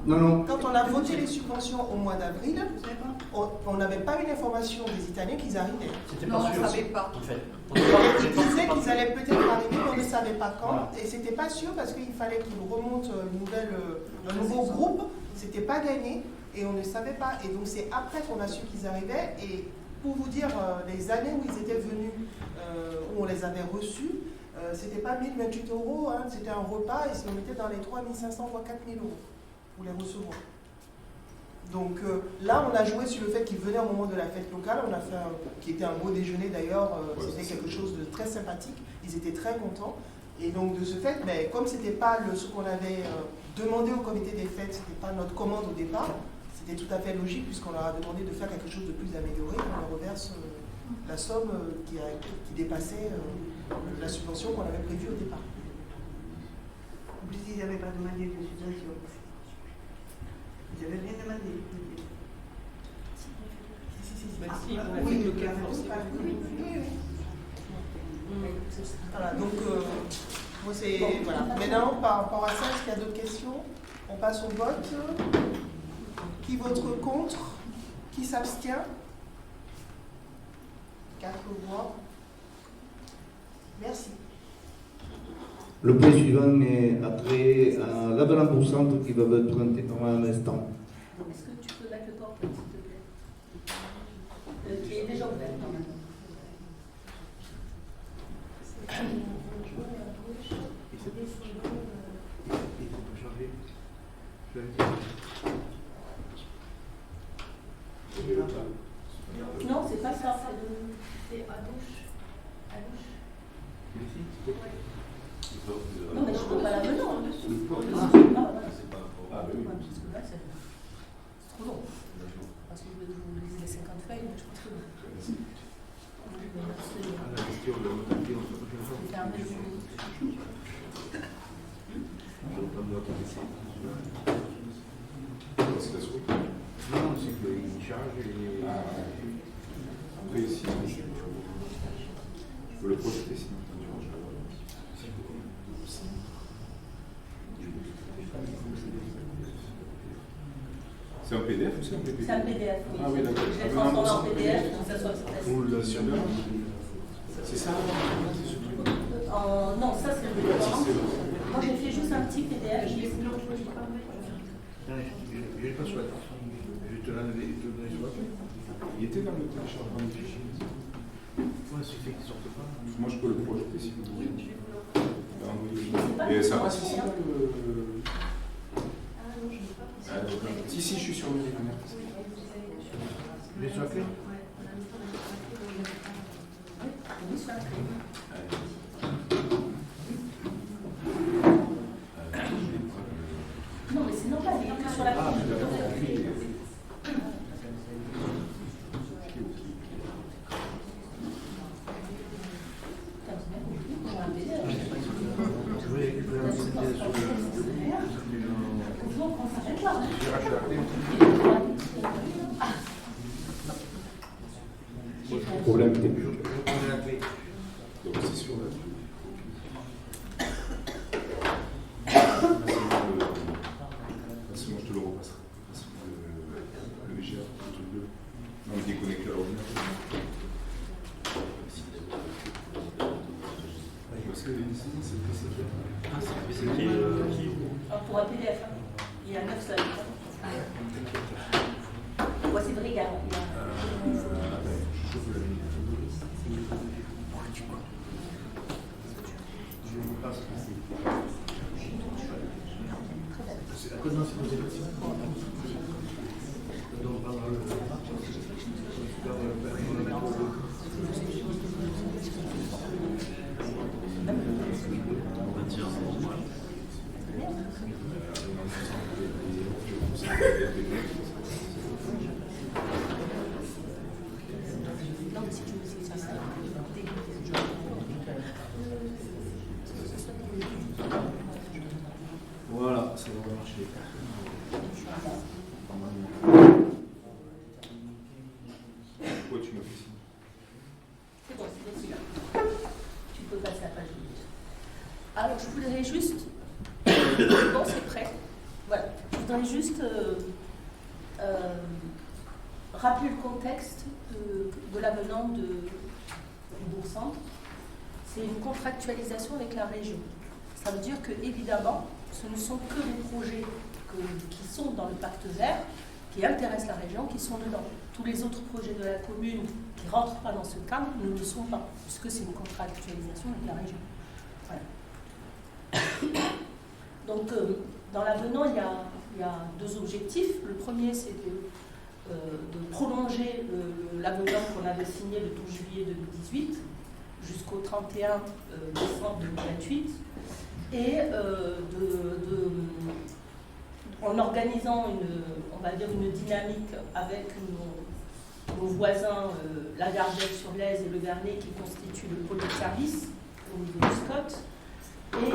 Non.
Quand on a voté les subventions au mois d'avril, on n'avait pas eu l'information des Italiens qu'ils arrivaient.
C'était
Non,
pas
on
sûr.
ne savait pas.
En fait.
Ils disaient qu'ils allaient peut-être arriver, mais on ne savait pas quand. Voilà. Et c'était pas sûr parce qu'il fallait qu'ils remontent un nouveau groupe. C'était pas gagné et on ne savait pas. Et donc c'est après qu'on a su qu'ils arrivaient. Et pour vous dire, les années où ils étaient venus, où on les avait reçus, c'était pas 1028 €, hein, c'était un repas et on était dans les 3500 voire 4000 € pour les recevoir. Donc là, on a joué sur le fait qu'ils venaient au moment de la fête locale. On a fait qui était un beau déjeuner d'ailleurs. C'était quelque chose de très sympathique. Ils étaient très contents. Et donc de ce fait, comme c'était pas ce qu'on avait demandé au comité des fêtes, c'était pas notre commande au départ, c'était tout à fait logique puisqu'on leur a demandé de faire quelque chose de plus amélioré. On leur reverse la somme qui dépassait la subvention qu'on avait prévue au départ.
Vous dites qu'ils n'avaient pas demandé de subvention. Ils n'avaient rien demandé.
Si, on a fait le cas forcément.
Voilà, donc Maintenant, par rapport à ça, est-ce qu'il y a d'autres questions? On passe au vote. Qui vote contre? Qui s'abstient? 4 voix. Merci.
Le point suivant est après l'avenant pour centre qui va être présenté pendant un instant.
Est-ce que tu peux mettre le portrait, s'il te plaît? Qui est déjà ouvert, normalement. Non, c'est pas ça.
C'est à gauche. À gauche.
Non, mais je ne peux pas la mener en dessous.
C'est pas
Parce que là, c'est trop long. Parce que vous lisez les 50 feuilles, je pense que. C'est un résumé.
Non, c'est qu'il charge et...
Après, ici, je peux le projeter sinon. C'est un PDF ou c'est un PPT?
C'est un PDF, oui.
Ah oui, d'accord.
Je l'ai transformé en PDF, donc ça soit
C'est ça?
Non, ça c'est le document. Moi j'ai fait juste un petit PDF.
Je n'ai pas sur la personne. Je vais te l'enlever et te le donner sur la feuille.
Il était dans le téléchargement du fichier.
Ouais, c'est fait qu'il ne sorte pas.
Moi, je peux le projeter si vous voulez. Et ça passe ici dans le... Si, je suis sur le webinaire.
Mais sur la clé?
Oui, sur la clé. Non, mais c'est normal, il est que sur la clé.
Problème technique.
Je prends la clé.
Donc c'est sur la... Sinon je te le repasserai. Le VGA, le truc bleu. Non, mais déconnecté à l'ordinateur. Parce que ici, c'est le PC qui est...
Ah, c'est le PC qui est...
Pour un PDF, il y a 9 seuls. Voici le regard.
C'est à cause de ces élections. Donc, on parlera le match. Voilà, ça va marcher.
Pourquoi tu me fais ça?
C'est bon, c'est celui-là. Tu peux passer à la page 8. Alors, je voudrais juste... Bon, c'est prêt. Voilà. Je voudrais juste rappeler le contexte de l'avenant du Bourg-Centre. C'est une contractualisation avec la région. Ça veut dire que, évidemment, ce ne sont que les projets qui sont dans le pacte vert, qui intéressent la région, qui sont dedans. Tous les autres projets de la commune qui ne rentrent pas dans ce cadre ne le sont pas, puisque c'est une contractualisation avec la région. Voilà. Donc, dans l'avenant, il y a 2 objectifs. Le premier, c'est de prolonger l'avenant qu'on avait signé le 12 juillet 2018 jusqu'au 31 décembre 2028, et en organisant une dynamique avec nos voisins, la Gardette-sur-Lèze et le Vernet, qui constituent le pôle de service au niveau du SCOT, et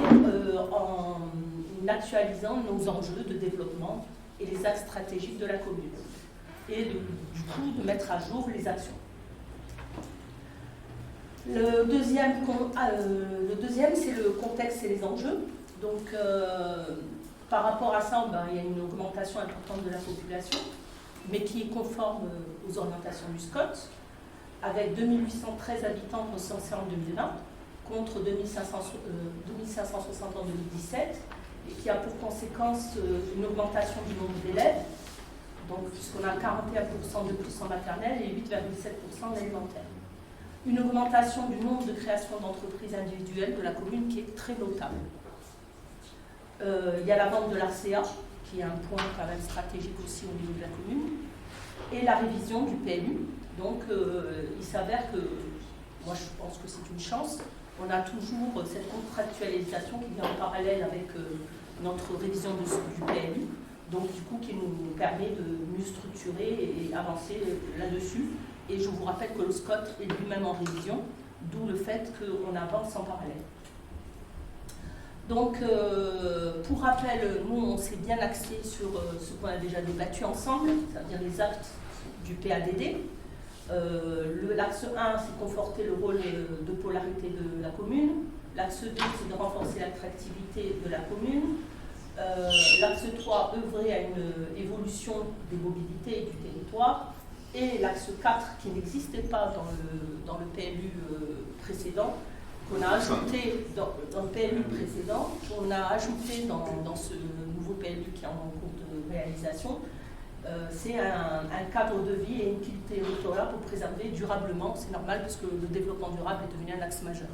en actualisant nos enjeux de développement et les axes stratégiques de la commune, et du coup de mettre à jour les actions. Le deuxième, c'est le contexte et les enjeux. Donc, par rapport à ça, il y a une augmentation importante de la population, mais qui est conforme aux orientations du SCOT, avec 2813 habitants recensés en 2020, contre 2560 en 2017, et qui a pour conséquence une augmentation du nombre d'élèves, donc puisqu'on a 41% de plus en maternelle et 8,7% en élémentaire. Une augmentation du nombre de créations d'entreprises individuelles de la commune qui est très notable. Il y a la vente de l'ARCEA, qui est un point quand même stratégique aussi au niveau de la commune, et la révision du PLU. Donc il s'avère que, moi je pense que c'est une chance, on a toujours cette contractualisation qui vient en parallèle avec notre révision du PLU, donc du coup qui nous permet de mieux structurer et avancer là-dessus. Et je vous rappelle que le SCOT est lui-même en révision, d'où le fait qu'on avance en parallèle. Donc, pour rappel, nous, on s'est bien axé sur ce qu'on a déjà débattu ensemble, c'est-à-dire les actes du PADD. L'axe 1, c'est conforter le rôle de polarité de la commune. L'axe 2, c'est de renforcer l'attractivité de la commune. L'axe 3, œuvrer à une évolution des mobilités et du territoire. Et l'axe 4, qui n'existait pas dans le PLU précédent, qu'on a ajouté dans le PLU précédent, on a ajouté dans ce nouveau PLU qui est en cours de réalisation, c'est un cadre de vie et une équité territoriale pour préserver durablement, c'est normal parce que le développement durable est devenu un axe majeur.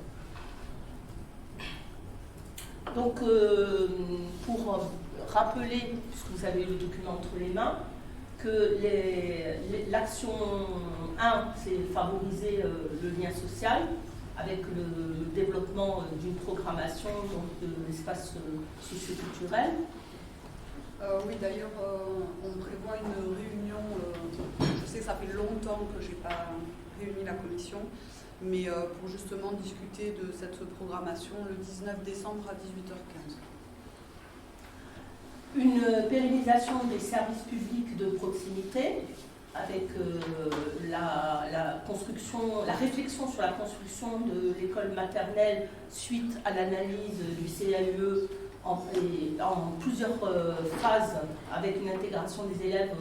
Donc, pour rappeler, puisque vous avez le document entre les mains, que l'action 1, c'est favoriser le lien social avec le développement d'une programmation de l'espace socioculturel.
Oui, d'ailleurs, on prévoit une réunion, je sais que ça fait longtemps que je n'ai pas réuni la commission, mais pour justement discuter de cette programmation le 19 décembre à 18h15.
Une pérennisation des services publics de proximité avec la réflexion sur la construction de l'école maternelle suite à l'analyse du CAUE en plusieurs phases avec une intégration des élèves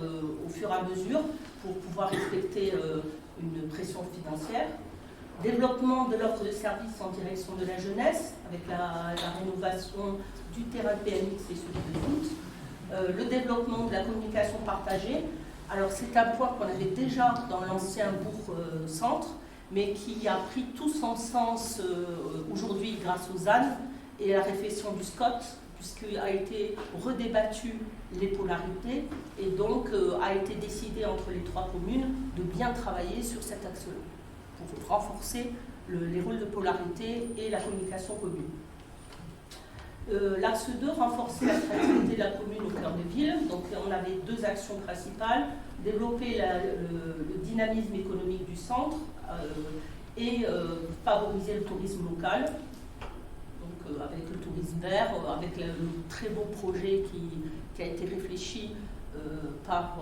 au fur et à mesure pour pouvoir respecter une pression financière. Développement de l'offre de services en direction de la jeunesse avec la rénovation du terrain de BMX et celui de foot. Le développement de la communication partagée. Alors c'est un point qu'on avait déjà dans l'ancien bourg-centre, mais qui a pris tout son sens aujourd'hui grâce aux ZAN et à la réflexion du SCOT, puisqu'il a été redébattu les polarités et donc a été décidé entre les trois communes de bien travailler sur cet axe-là pour renforcer les rôles de polarité et la communication commune. L'axe 2, renforcer l'attractivité de la commune au cœur de ville. Donc on avait deux actions principales, développer le dynamisme économique du centre et favoriser le tourisme local, donc avec le tourisme vert, avec le très beau projet qui a été réfléchi par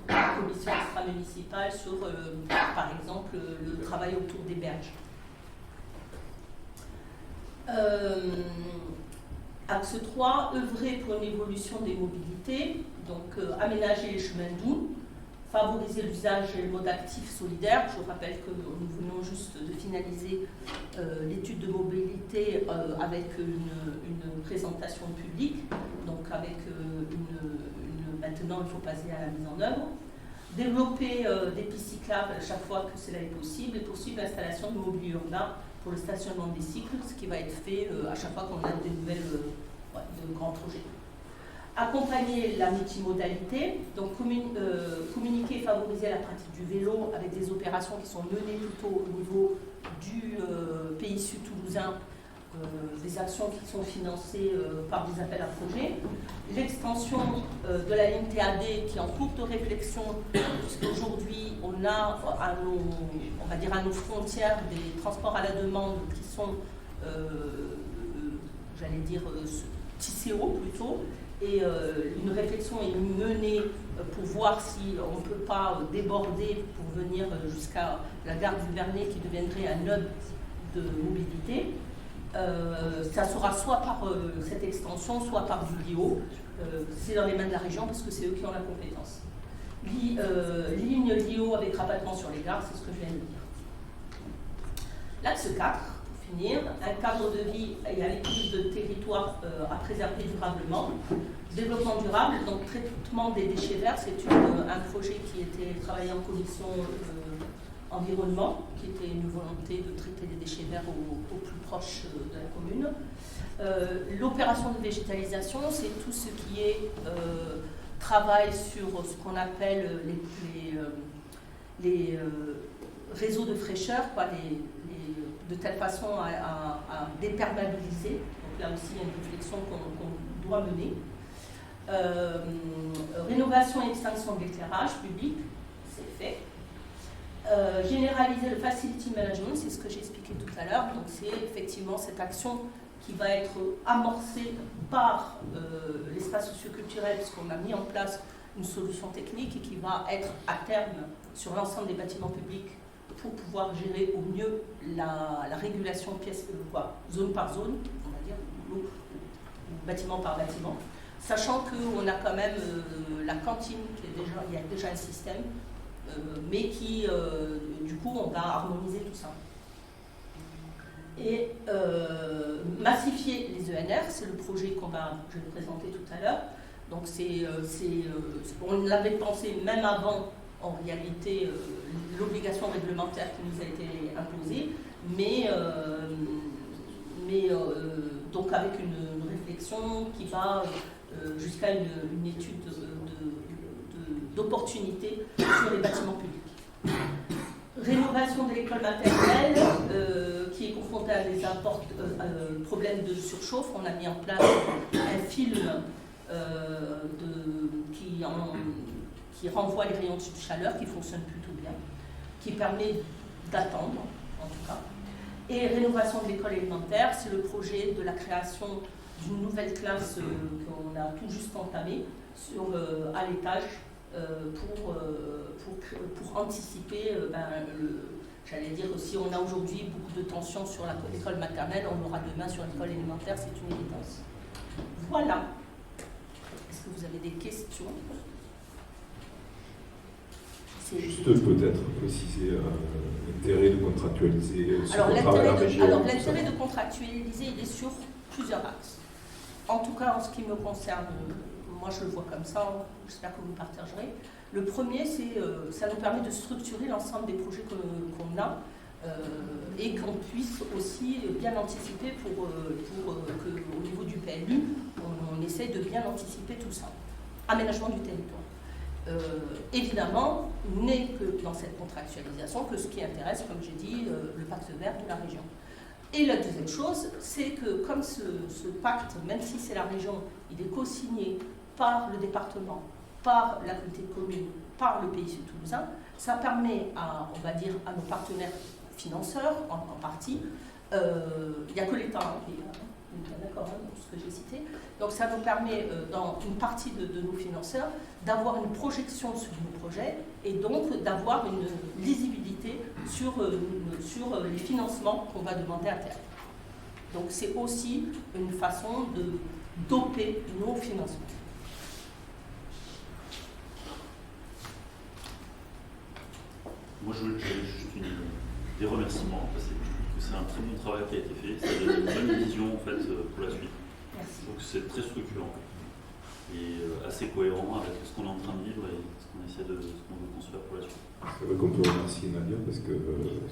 la commission extra-municipale sur, par exemple, le travail autour des berges. Axe 3, œuvrer pour une évolution des mobilités, donc aménager les chemins doux, favoriser l'usage et le mode actif solidaire. Je rappelle que nous venons juste de finaliser l'étude de mobilité avec une présentation publique, donc avec maintenant il faut passer à la mise en œuvre. Développer des pistes cyclables à chaque fois que cela est possible et poursuivre l'installation de mobilier urbain pour le stationnement des cycles, ce qui va être fait à chaque fois qu'on a de grands projets. Accompagner la multimodalité, donc communiquer et favoriser la pratique du vélo avec des opérations qui sont menées plutôt au niveau du pays sud toulousain, des actions qui sont financées par des appels à projets. L'extension de la ligne TAD qui est en cours de réflexion, puisqu'aujourd'hui on a à nos frontières des transports à la demande qui sont, tissés haut plutôt, et une réflexion est menée pour voir si on ne peut pas déborder pour venir jusqu'à la gare du Vernet qui deviendrait un hub de mobilité. Ça sera soit par cette extension, soit par du LIO. C'est dans les mains de la région parce que c'est eux qui ont la compétence. Ligne LIO avec rabattement sur les gares, c'est ce que je viens de dire. L'axe 4, pour finir, un cadre de vie et à l'équilibre de territoire à préserver durablement. Développement durable, donc traitement des déchets verts, c'est un projet qui était travaillé en commission environnement, qui était une volonté de traiter des déchets verts au plus proche de la commune. L'opération de végétalisation, c'est tout ce qui est travail sur ce qu'on appelle les réseaux de fraîcheur, quoi, de telle façon à déperméabiliser. Donc là aussi, il y a une réflexion qu'on doit mener. Rénovation et extinction de l'éclairage public, c'est fait. Généraliser le facility management, c'est ce que j'ai expliqué tout à l'heure. Donc c'est effectivement cette action qui va être amorcée par l'espace socioculturel, puisqu'on a mis en place une solution technique et qui va être à terme sur l'ensemble des bâtiments publics pour pouvoir gérer au mieux la régulation zone par zone, on va dire, ou bâtiment par bâtiment. Sachant qu'on a quand même la cantine, il y a déjà un système, mais qui, du coup, on va harmoniser tout ça. Et massifier les ENR, c'est le projet que je vais présenter tout à l'heure. Donc on l'avait pensé même avant, en réalité, l'obligation réglementaire qui nous a été imposée, mais donc avec une réflexion qui va jusqu'à une étude d'opportunité sur les bâtiments publics. Rénovation de l'école maternelle qui est confrontée à des problèmes de surchauffe. On a mis en place un film qui renvoie les rayons de chaleur, qui fonctionne plutôt bien, qui permet d'attendre en tout cas. Et rénovation de l'école élémentaire, c'est le projet de la création d'une nouvelle classe qu'on a tout juste entamée à l'étage pour anticiper, j'allais dire, si on a aujourd'hui beaucoup de tensions sur l'école maternelle, on aura demain sur l'école élémentaire, c'est une évidence. Voilà. Est-ce que vous avez des questions?
Juste peut-être préciser l'intérêt de contractualiser ce contrat à la région.
Alors l'intérêt de contractualiser, il est sur plusieurs axes. En tout cas, en ce qui me concerne, moi je le vois comme ça, j'espère que vous le partagerez. Le premier, c'est ça nous permet de structurer l'ensemble des projets qu'on a et qu'on puisse aussi bien anticiper pour qu'au niveau du PLU, on essaye de bien anticiper tout ça. Aménagement du territoire. Évidemment, n'est que dans cette contractualisation que ce qui intéresse, comme j'ai dit, le pacte vert de la région. Et la deuxième chose, c'est que comme ce pacte, même si c'est la région, il est co-signé par le département, par la communauté de communes, par le pays sud-toulousain, ça permet à, on va dire, à nos partenaires financeurs, en partie, il n'y a que l'État qui est d'accord avec ce que j'ai cité, donc ça nous permet, dans une partie de nos financeurs, d'avoir une projection sur nos projets et donc d'avoir une lisibilité sur les financements qu'on va demander à terme. Donc c'est aussi une façon de doper nos financements.
Moi, j'avais juste des remerciements, parce que je trouve que c'est un très bon travail qui a été fait. Ça donne une bonne vision en fait, pour la suite.
Merci.
Donc c'est très structurant et assez cohérent avec ce qu'on est en train de vivre et ce qu'on veut construire pour la suite.
C'est vrai qu'on peut remercier Nadia parce que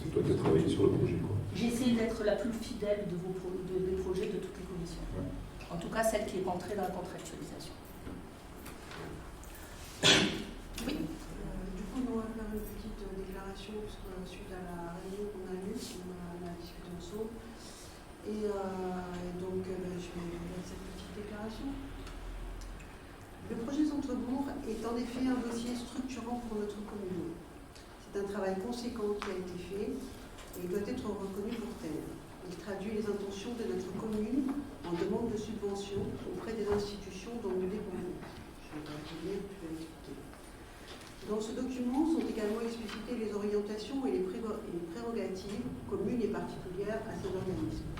c'est toi qui as travaillé sur le projet.
J'ai essayé d'être la plus fidèle des projets de toutes les commissions. Ouais. En tout cas, celle qui est rentrée dans la contractualisation. Oui.
Du coup, nous allons faire une petite déclaration suite à la réunion qu'on a eue, on a discuté ensemble. Et donc, je vais faire cette petite déclaration. Le projet Centre-Bourg est en effet un dossier structurant pour notre commune. C'est un travail conséquent qui a été fait et il doit être reconnu pour tel. Il traduit les intentions de notre commune en demande de subvention auprès des institutions dont nous dépendons. Je vais l'expliquer. Dans ce document sont également explicitées les orientations et les prérogatives communes et particulières à ces organismes.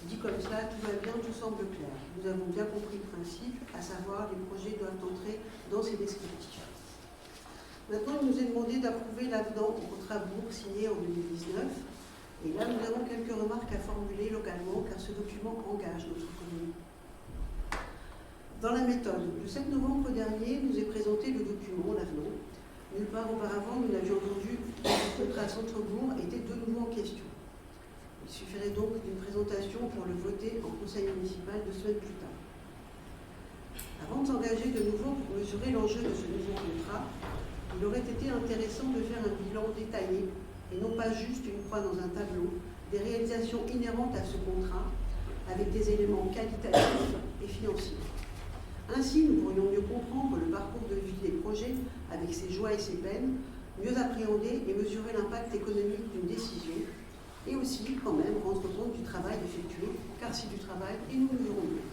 Dit comme ça, tout va bien, tout semble clair. Nous avons bien compris le principe, à savoir les projets doivent entrer dans ces descriptifs. Maintenant, il nous est demandé d'approuver l'avenant au contrat bourg signé en 2019. Et là, nous avons quelques remarques à formuler localement, car ce document engage notre commune. Dans la méthode, le 7 novembre dernier, nous est présenté le document, l'avenant. Nulle part auparavant, nous n'avions entendu que le contrat Centre-Bourg était de nouveau en question. Il suffirait donc d'une présentation pour le voter en conseil municipal 2 semaines plus tard. Avant de s'engager de nouveau pour mesurer l'enjeu de ce nouveau contrat, il aurait été intéressant de faire un bilan détaillé et non pas juste une croix dans un tableau des réalisations inhérentes à ce contrat avec des éléments qualitatifs et financiers. Ainsi, nous pourrions mieux comprendre le parcours de vie des projets avec ses joies et ses peines, mieux appréhender et mesurer l'impact économique d'une décision et aussi, quand même, rendre compte du travail effectué, car c'est du travail et nous le verrons mieux.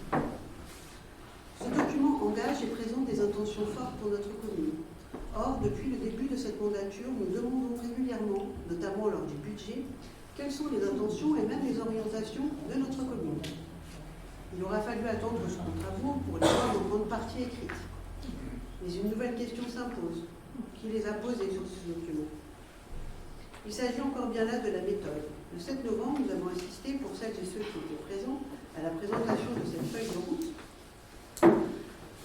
Ce document engage et présente des intentions fortes pour notre commune. Or, depuis le début de cette mandature, nous demandons régulièrement, notamment lors du budget, quelles sont les intentions et même les orientations de notre commune. Il aura fallu attendre ce contrat bourg pour les voir en grande partie écrites. Mais une nouvelle question s'impose. Qui les a posées sur ce document? Il s'agit encore bien là de la méthode. Le 7 novembre, nous avons assisté, pour celles et ceux qui étaient présents, à la présentation de cette feuille de route.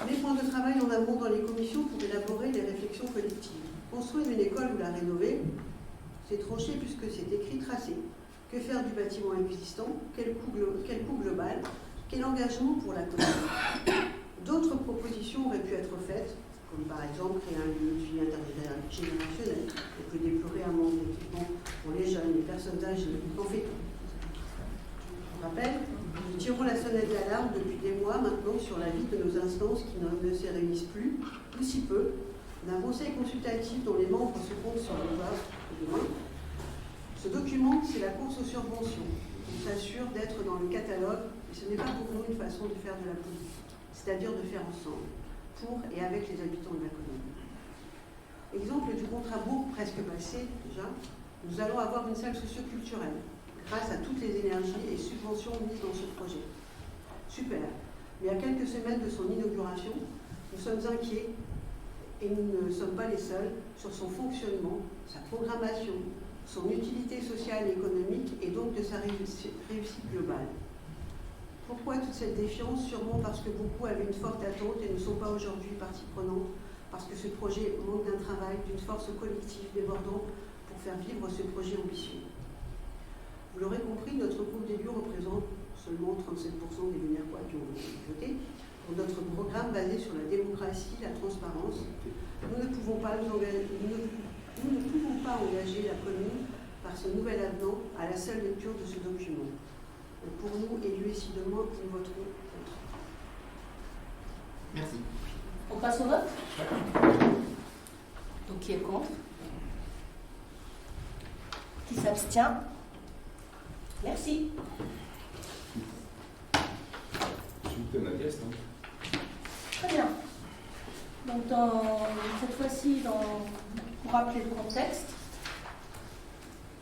Les points de travail en amont dans les commissions pour élaborer les réflexions collectives. Construire une école ou la rénover, c'est tranché puisque c'est écrit tracé. Que faire du bâtiment existant? Quel coût global? Quel engagement pour la commune? D'autres propositions auraient pu être faites, comme par exemple créer un lieu de vie intergénérationnel. On peut déplorer un manque d'équipement pour les jeunes, les personnes âgées, en fait tout. Je rappelle, nous tirons la sonnette d'alarme depuis des mois maintenant sur la vie de nos instances qui ne se réunissent plus, ou si peu, d'un conseil consultatif dont les membres se comptent sur le doigt de loin. Ce document, c'est la course aux subventions. Il s'assure d'être dans le catalogue, et ce n'est pas pour nous une façon de faire de la politique, c'est-à-dire de faire ensemble, pour et avec les habitants de la commune. Exemple du contrat bourg presque passé déjà, nous allons avoir une salle socioculturelle grâce à toutes les énergies et subventions mises dans ce projet. Super. Mais à quelques semaines de son inauguration, nous sommes inquiets et nous ne sommes pas les seuls sur son fonctionnement, sa programmation, son utilité sociale et économique et donc de sa réussite globale. Pourquoi toute cette défiance? Sûrement parce que beaucoup avaient une forte attente et ne sont pas aujourd'hui partie prenante, parce que ce projet manque d'un travail, d'une force collective débordante pour faire vivre ce projet ambitieux. Vous l'aurez compris, notre groupe d'élus représente seulement 37% des Lumièreois qui ont voté pour notre programme basé sur la démocratie, la transparence. Nous ne pouvons pas engager la commune par ce nouvel avenant à la seule lecture de ce document. Et pour nous, élus ici de moi, nous voterons contre.
Merci.
On passe au vote? Donc qui est contre? Qui s'abstient? Merci. Très bien. Donc cette fois-ci, pour rappeler le contexte,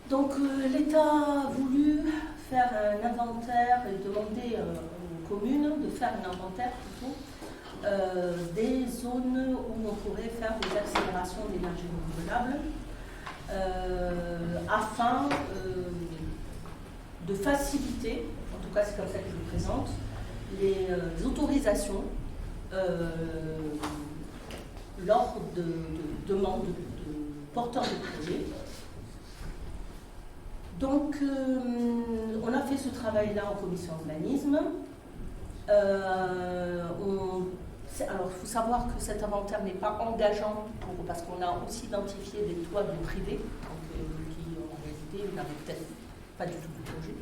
donc l'État a voulu faire un inventaire et demander aux communes de faire un inventaire plutôt des zones où on pourrait faire des accélérations d'énergie renouvelable afin de faciliter, en tout cas c'est comme ça que je le présente, les autorisations lors de demandes de porteurs de projets. Donc, on a fait ce travail-là en commission urbanisme. Alors, il faut savoir que cet inventaire n'est pas engageant parce qu'on a aussi identifié des toits de privés, qui en réalité n'avaient peut-être pas du tout de projet.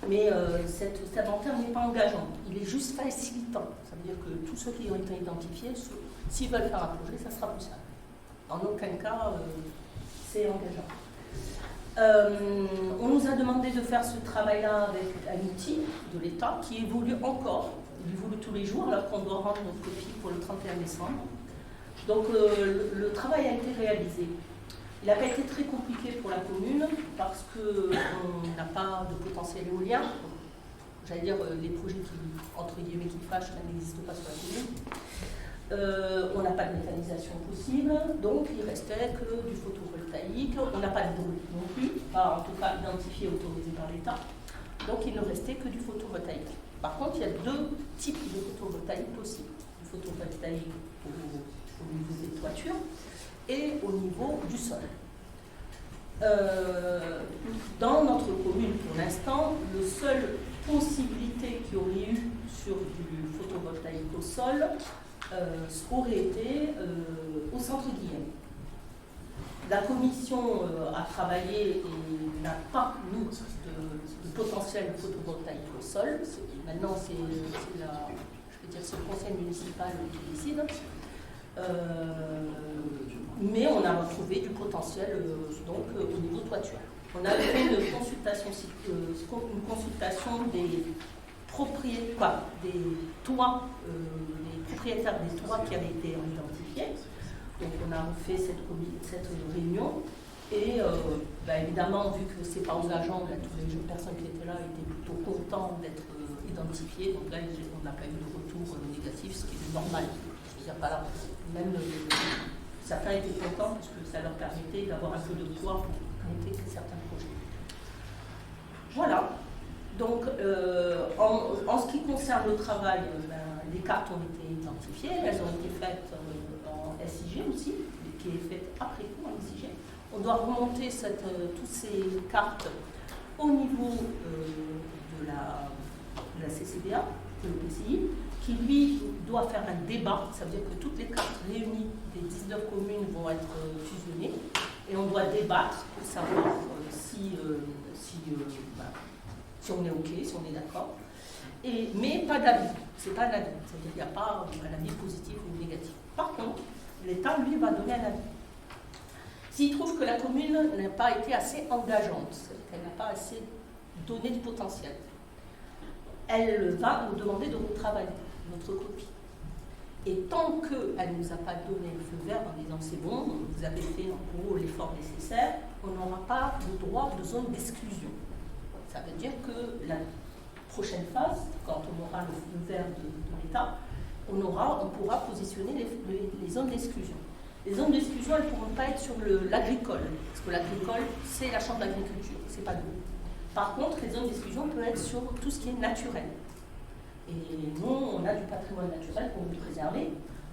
Mais cet inventaire n'est pas engageant, il est juste facilitant. Ça veut dire que tous ceux qui ont été identifiés, s'ils veulent faire un projet, ça sera possible. En aucun cas, c'est engageant. On nous a demandé de faire ce travail-là avec un outil de l'État qui évolue encore. Il évolue tous les jours alors qu'on doit rendre notre copie pour le 31 décembre. Donc le travail a été réalisé. Il n'a pas été très compliqué pour la commune parce qu'on n'a pas de potentiel éolien. j'allais dire, les projets qui, entre guillemets, qui fâchent, ça n'existe pas sur la commune. On n'a pas de méthanisation possible, donc il restait que du photovoltaïque. On n'a pas d'hydraulique non plus, pas en tout cas identifié, autorisé par l'État. Donc il ne restait que du photovoltaïque. Par contre, il y a deux types de photovoltaïque possibles. Du photovoltaïque au niveau des toitures et au niveau du sol. Dans notre commune, pour l'instant, la seule possibilité qu'il y aurait eu sur du photovoltaïque au sol aurait été au centre Guillaume. La commission a travaillé et n'a pas, nous, de potentiel photovoltaïque au sol. Maintenant, c'est le conseil municipal qui décide. Mais on a retrouvé du potentiel donc, au niveau toiture. On a fait une consultation des propriétaires, des propriétaires des toits qui avaient été identifiés. Donc on a fait cette réunion et évidemment, vu que ce n'est pas engageant, toutes les personnes qui étaient là étaient plutôt contentes d'être identifiées. Donc là, on n'a pas eu de retour négatif, ce qui est normal. Je veux dire, pas là. Même certains étaient contents parce que ça leur permettait d'avoir un peu de poids pour monter certains projets. Voilà. Donc, en ce qui concerne le travail, les cartes ont été identifiées, elles ont été faites en SIG aussi, qui est faite après coup en SIG. On doit remonter toutes ces cartes au niveau de la CCDA, de l'EPCI, qui lui doit faire un débat, ça veut dire que toutes les cartes réunies des 19 communes vont être fusionnées, et on doit débattre pour savoir si on est OK, si on est d'accord. Mais pas d'avis, c'est pas d'avis, c'est-à-dire qu'il n'y a pas un avis positif ou négatif. Par contre, l'État, lui, va donner un avis. S'il trouve que la commune n'a pas été assez engageante, c'est-à-dire qu'elle n'a pas assez donné de potentiel, elle va nous demander de retravailler notre copie. Et tant qu'elle ne nous a pas donné le feu vert en disant c'est bon, vous avez fait en gros l'effort nécessaire, on n'aura pas le droit de zone d'exclusion. Ça veut dire que la prochaine phase, quand on aura le feu vert de l'État, on pourra positionner les zones d'exclusion. Les zones d'exclusion, elles ne pourront pas être sur l'agricole, parce que l'agricole, c'est la chambre d'agriculture, c'est pas nous. Par contre, les zones d'exclusion peuvent être sur tout ce qui est naturel. Et nous, on a du patrimoine naturel pour nous préserver,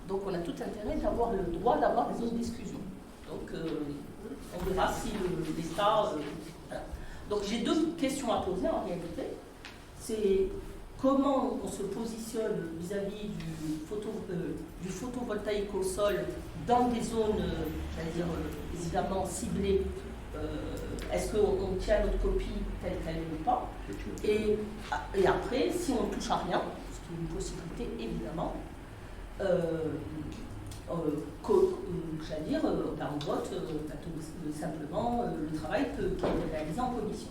donc on a tout intérêt d'avoir le droit d'avoir des zones d'exclusion. Donc, on verra si l'État... voilà. Donc, j'ai deux questions à poser en réalité. C'est comment on se positionne vis-à-vis du photovoltaïque au sol dans des zones, j'allais dire, évidemment ciblées. Est-ce qu'on tient notre copie telle qu'elle est ou pas, et après, si on ne touche à rien, ce qui est une possibilité évidemment, j'allais dire, on vote tout simplement le travail qui est réalisé en commission.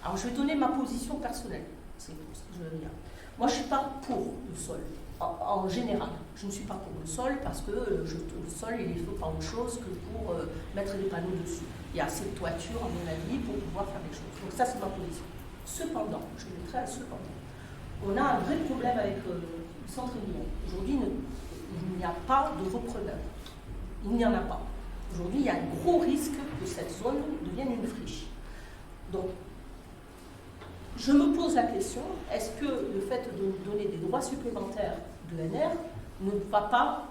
Alors je vais donner ma position personnelle, c'est ce que je veux dire. Moi je ne suis pas pour le sol, en général. Je ne suis pas pour le sol parce que le sol il est fait pas autre chose que pour mettre des panneaux dessus. Il y a assez de toiture, à mon avis, pour pouvoir faire des choses. Donc ça, c'est ma position. Cependant, je mettrai à cependant, on a un vrai problème avec le centre Guillaume. Aujourd'hui, il n'y a pas de repreneur. Il n'y en a pas. Aujourd'hui, il y a un gros risque que cette zone devienne une friche. Donc, je me pose la question, est-ce que le fait de donner des droits supplémentaires de l'ENR ne va pas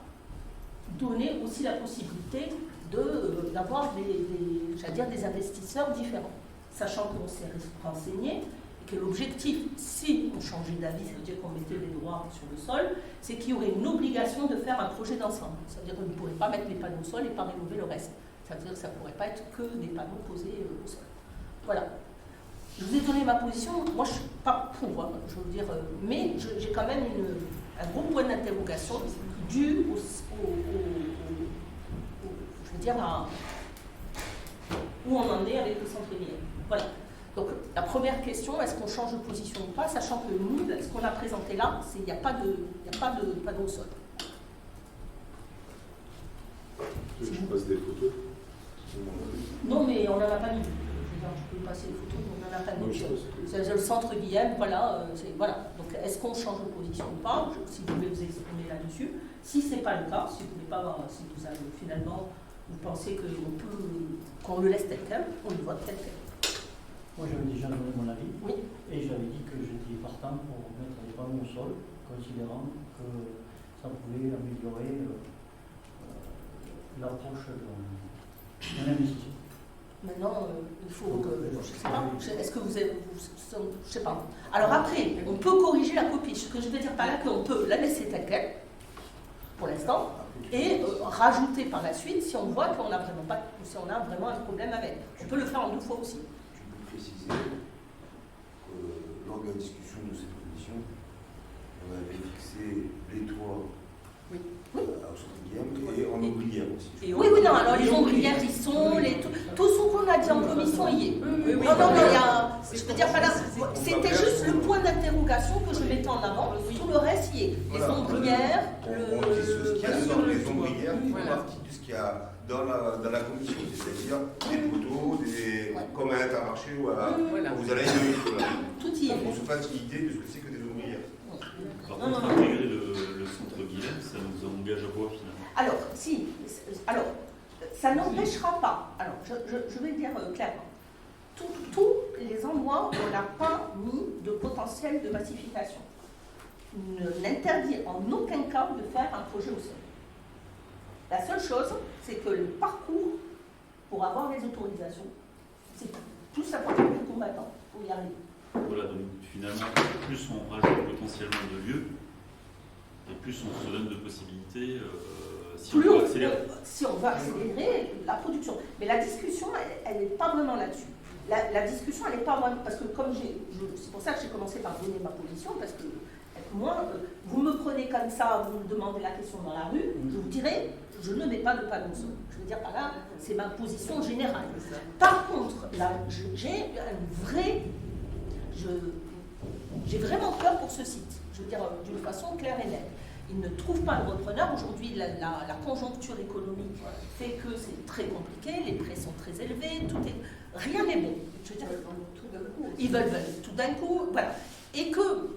donner aussi la possibilité d'avoir des investisseurs différents, sachant qu'on s'est renseigné et que l'objectif, si on changeait d'avis, ça veut dire qu'on mettait les droits sur le sol, c'est qu'il y aurait une obligation de faire un projet d'ensemble. C'est-à-dire qu'on ne pourrait pas mettre les panneaux au sol et pas rénover le reste. Ça veut dire que ça ne pourrait pas être que des panneaux posés au sol. Voilà. Je vous ai donné ma position, moi je ne suis pas pour, hein, je veux dire, mais j'ai quand même un gros point d'interrogation dû je veux dire, où on en est avec le centre Guillaume. Voilà. Donc, la première question, est-ce qu'on change de position ou pas, sachant que nous, ce qu'on a présenté là, il n'y a pas de panneau au sol.
Tu veux que je passe des photos?
Non, mais on n'en a pas mis. Je veux je peux passer les photos, on en a pas
Moi, je
d'autres.
pense que-
C'est le centre Guillaume, voilà. Voilà. Donc, est-ce qu'on change de position ou pas? Si vous voulez vous exprimer là-dessus. Si ce n'est pas le cas, si vous voulez pas voir, si vous avez finalement, vous pensez qu'on le laisse tel quel, on le vote tel quel.
Moi, j'avais déjà donné mon avis.
Oui.
Et j'avais dit que j'étais partant pour mettre des panneaux au sol, considérant que ça pouvait améliorer l'approche d'un investissement.
Maintenant, il faut que, je ne sais pas, est-ce que vous avez, je ne sais pas. Alors après, on peut corriger la copie. Ce que je veux dire par là, qu'on peut la laisser telle qu'elle, pour l'instant, et rajouter par la suite si on voit qu'on n'a vraiment pas, si on a vraiment un problème avec. On peut le faire en 2 fois aussi.
Tu peux préciser que lors de la discussion de cette commission, on avait fixé les toits
Oui.
au centre Guillaume et en ombrière aussi.
Oui, non, alors les ombrières, ils sont, tout ce qu'on a dit en commission y est. Non, mais il y a, je veux dire, voilà, c'était juste le point d'interrogation que je mettais en avant, tout le reste y est. Les ombrières,
On dit ce qu'il y a dans les ombrières qui font partie de ce qu'il y a dans la commission, c'est-à-dire des poteaux, comme à Intermarché ou quand vous allez à une
tout y est.
On se fasse une idée de ce que c'est que des ombrières.
Par contre, intégrer le centre Guillaume, ça nous engage à quoi finalement?
Alors, si, alors, ça n'empêchera pas, alors je vais le dire clairement, tous les endroits où on n'a pas mis de potentiel de massification n'interdit en aucun cas de faire un projet au sol. La seule chose, c'est que le parcours pour avoir les autorisations, c'est tout simplement le combattant pour y arriver.
Voilà, donc finalement, plus on rajoute potentiellement de lieux, et plus on se donne de possibilités si on veut accélérer.
Si on veut accélérer la production. Mais la discussion, elle n'est pas vraiment là-dessus. La discussion, elle n'est pas vraiment... Parce que comme c'est pour ça que j'ai commencé par donner ma position, parce que moi, vous me prenez comme ça, vous me demandez la question dans la rue, je vous dirai, je ne mets pas de panneau sol. Je veux dire par là, c'est ma position générale. Par contre, là, j'ai un vrai... J'ai vraiment peur pour ce site, je veux dire d'une façon claire et nette. Ils ne trouvent pas de repreneur. Aujourd'hui, la conjoncture économique fait que c'est très compliqué, les prix sont très élevés, rien n'est bon. Je veux dire, ils veulent tout d'un coup, voilà. Et que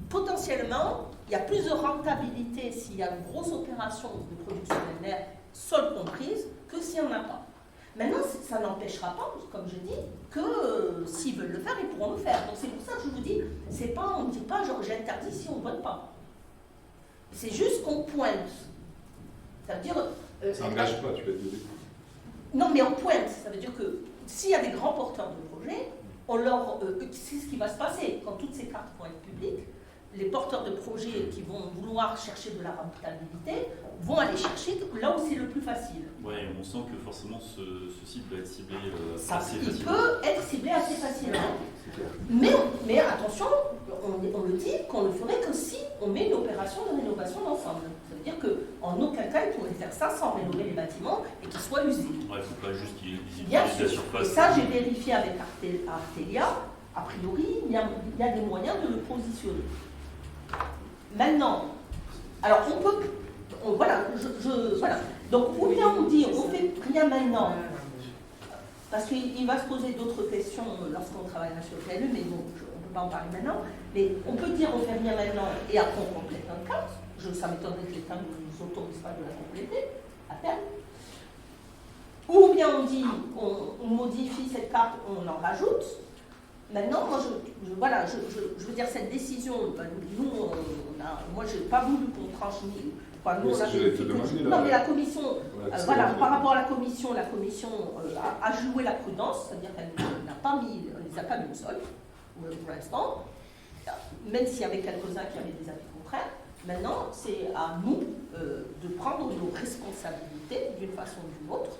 potentiellement, il y a plus de rentabilité s'il y a une grosse opération de production linéaire, sol comprise, que s'il n'y en a pas. Maintenant, ça n'empêchera pas, comme je dis, que s'ils veulent le faire, ils pourront le faire. Donc c'est pour ça que je vous dis, on ne dit pas genre j'interdis si on ne vote pas. C'est juste qu'on pointe. Ça veut dire...
ça n'engage pas, tu l'as dit.
Non, mais on pointe. Ça veut dire que s'il y a des grands porteurs de projets, c'est ce qui va se passer quand toutes ces cartes vont être publiques. Les porteurs de projets qui vont vouloir chercher de la rentabilité vont aller chercher là où c'est le plus facile.
Oui, on sent que forcément ce site va être ciblé
assez facilement. Il peut être ciblé assez facilement. Mais attention, on le dit qu'on ne ferait que si on met une opération de rénovation d'ensemble. Ça veut dire qu'en aucun cas, ils pourraient faire ça sans rénover les bâtiments et qu'ils soient usés.
Il ne faut pas juste qu'ils utilisent
Bien
la
sûr.
surface.
Et ça, j'ai vérifié avec Artelia. A priori, il y a des moyens de le positionner. Maintenant, alors voilà. Donc, ou bien on dit, on fait rien maintenant, parce qu'il va se poser d'autres questions lorsqu'on travaillera sur le PLU, mais bon, on ne peut pas en parler maintenant. Mais on peut dire, on fait rien maintenant, et après on complète un carte. Ça m'étonnerait que l'État ne nous autorise pas de la compléter, à terme. Ou bien on dit, on modifie cette carte, on en rajoute. Maintenant, moi, je veux dire, cette décision, nous, moi, je n'ai pas voulu qu'on tranche ni. Enfin, nous, non, mais la commission, par rapport à la commission a joué la prudence, c'est-à-dire qu'elle ne les a pas mis au sol, pour l'instant, même s'il y avait quelques-uns qui avaient des avis contraires. Maintenant, c'est à nous de prendre nos responsabilités d'une façon ou d'une autre.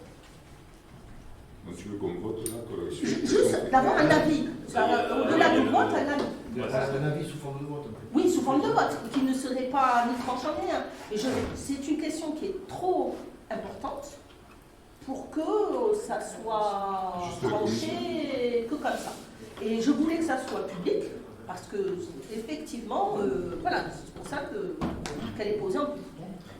Donc tu veux qu'on vote là
Juste d'avoir un avis. Au-delà du vote, un avis.
Un avis sous forme de vote.
Oui, sous forme de vote, qui ne serait pas ni tranchant ni rien. Et c'est une question qui est trop importante pour que ça soit tranché que comme ça. Et je voulais que ça soit public, parce que effectivement, voilà, c'est pour ça qu'elle est posée en public.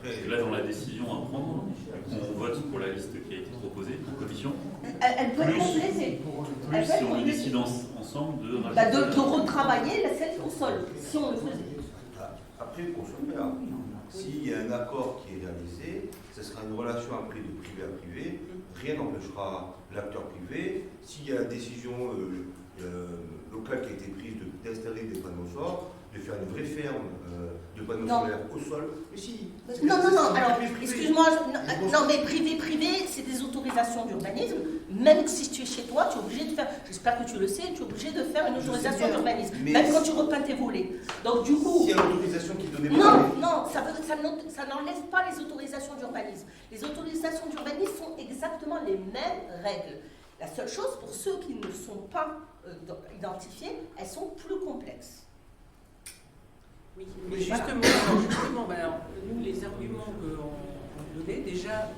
Parce que là, dans la décision à prendre, on vote pour la liste qui a été proposée en commission.
Elle peut être complétée.
Plus si on décide ensemble de
de retravailler la scène au sol, si on le faisait.
Après, qu'on soit clair, s'il y a un accord qui est réalisé, ce sera une relation après de privé à privé. Rien n'empêchera l'acteur privé, s'il y a une décision locale qui a été prise d'installer des panneaux solaires, de faire une vraie ferme de panneaux solaires au sol. Mais si.
Non, alors, excuse-moi, non, mais privé, c'est des autorisations d'urbanisme. Même si tu es chez toi, tu es obligé de faire, j'espère que tu le sais, tu es obligé de faire une autorisation d'urbanisme. Même quand tu repeins tes volets. Donc, du coup.
S'il y a l'autorisation qui est donnée
Non, ça n'enlève pas les autorisations d'urbanisme. Les autorisations d'urbanisme sont exactement les mêmes règles. La seule chose, pour ceux qui ne sont pas identifiés, elles sont plus complexes.
Oui, mais justement, alors, nous, les arguments qu'on donnait, déjà,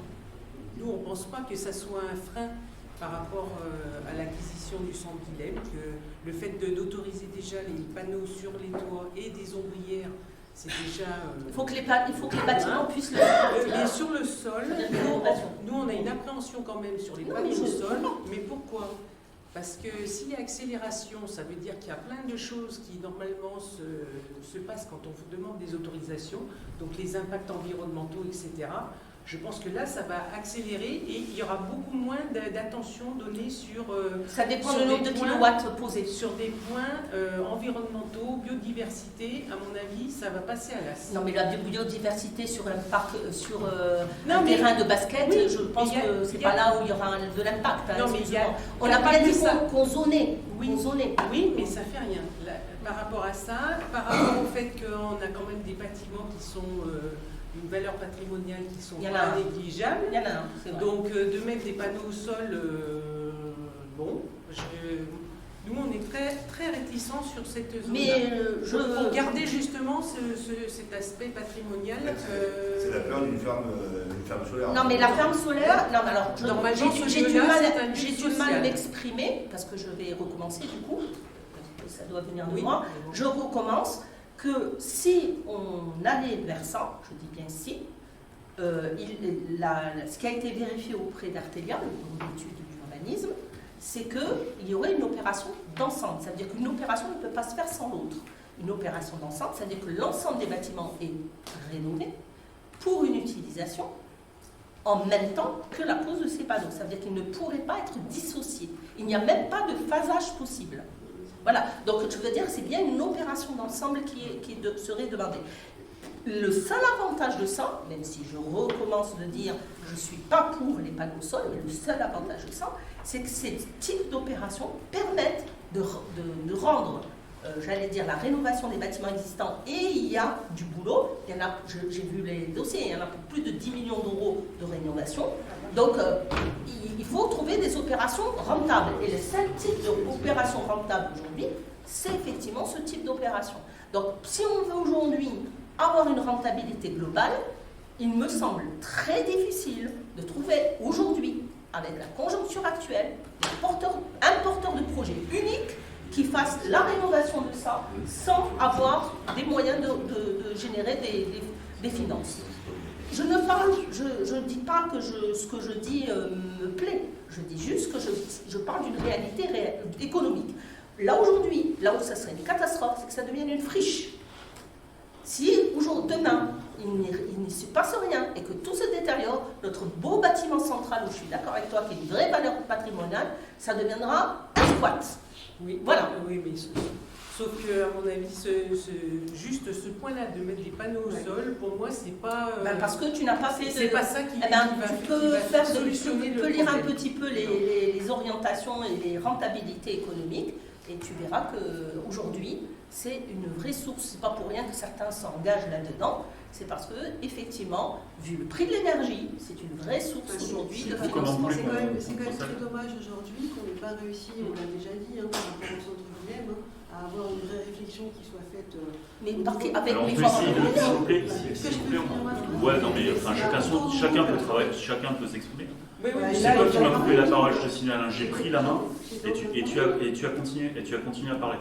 nous, on ne pense pas que ça soit un frein par rapport à l'acquisition du centre Guilhem, que le fait d'autoriser déjà les panneaux sur les toits et des ombrières, c'est déjà...
il faut que les bâtiments puissent le faire.
Mais sur le sol, nous, on a une appréhension quand même sur les panneaux au sol, mais pourquoi ? Parce que s'il y a accélération, ça veut dire qu'il y a plein de choses qui normalement se passent quand on vous demande des autorisations, donc les impacts environnementaux, etc. Je pense que là, ça va accélérer et il y aura beaucoup moins d'attention donnée sur...
ça dépend du nombre de kilowatts posés.
Sur des points environnementaux, biodiversité, à mon avis, ça va passer à l'as.
Non, mais la biodiversité sur un parc, sur un terrain de basket, oui, je pense que c'est pas là où il y aura de l'impact.
Non, mais
on a bien dit qu'on zonait.
Oui, oui, mais ça fait rien. Là, par rapport à ça, par rapport au fait qu'on a quand même des bâtiments qui sont... une valeur patrimoniale qui sont pas négligeables.
Il y en a un, c'est vrai.
Donc de mettre des panneaux au sol, nous on est très, très réticents sur cette zone.
Mais
pour garder justement cet aspect patrimonial.
C'est la peur d'une ferme solaire.
Non mais la ferme solaire, non mais alors j'ai du mal à m'exprimer parce que je vais recommencer du coup, parce que ça doit venir de moi. Je recommence. Que si on allait vers ça, je dis bien si, ce qui a été vérifié auprès d'Artelia, le bureau d'études d'urbanisme, c'est qu'il y aurait une opération d'ensemble. Ça veut dire qu'une opération ne peut pas se faire sans l'autre. Une opération d'ensemble, ça veut dire que l'ensemble des bâtiments est rénové pour une utilisation en même temps que la pose de ces panneaux. Ça veut dire qu'ils ne pourraient pas être dissociés. Il n'y a même pas de phasage possible. Voilà, donc je veux dire c'est bien une opération d'ensemble qui serait demandée. Le seul avantage de ça, même si je recommence de dire je ne suis pas pour les panneaux au sol, mais le seul avantage de ça, c'est que ces types d'opérations permettent de rendre, j'allais dire, la rénovation des bâtiments existants, et il y a du boulot, j'ai vu les dossiers, il y en a pour plus de 10 millions d'euros de rénovation, donc il faut trouver des opérations rentables, et le seul type d'opération rentable aujourd'hui, c'est effectivement ce type d'opération. Donc si on veut aujourd'hui avoir une rentabilité globale, il me semble très difficile de trouver aujourd'hui, avec la conjoncture actuelle, un porteur de projet unique qui fasse la rénovation de ça sans avoir des moyens de générer des finances. Je ne dis pas que ce que je dis me plaît, je dis juste que je parle d'une réalité économique. Là aujourd'hui, là où ça serait une catastrophe, c'est que ça devienne une friche. Si demain, il ne se passe rien et que tout se détériore, notre beau bâtiment central, où je suis d'accord avec toi, qui a une vraie valeur patrimoniale, ça deviendra un squat.
Oui,
voilà.
Oui, mais sauf que, à mon avis, juste ce point-là de mettre des panneaux au sol, pour moi, c'est pas.
Parce que tu n'as pas fait.
C'est pas ça qui,
tu peux lire un petit peu les orientations et les rentabilités économiques, et tu verras qu'aujourd'hui, c'est une vraie source. C'est pas pour rien que certains s'engagent là-dedans. C'est parce que, effectivement, vu le prix de l'énergie, c'est une vraie source aujourd'hui de financement.
C'est quand même très dommage aujourd'hui qu'on n'ait pas réussi, on l'a déjà dit, par rapport au centre Guilhem, à avoir une vraie réflexion qui soit faite.
Mais avec
alors,
les
s'il vous plaît, ouais, non, mais enfin, chacun peut travailler, chacun peut s'exprimer.
Oui,
c'est toi qui m'as coupé la parole, je te signale, j'ai pris la main et tu as continué à parler.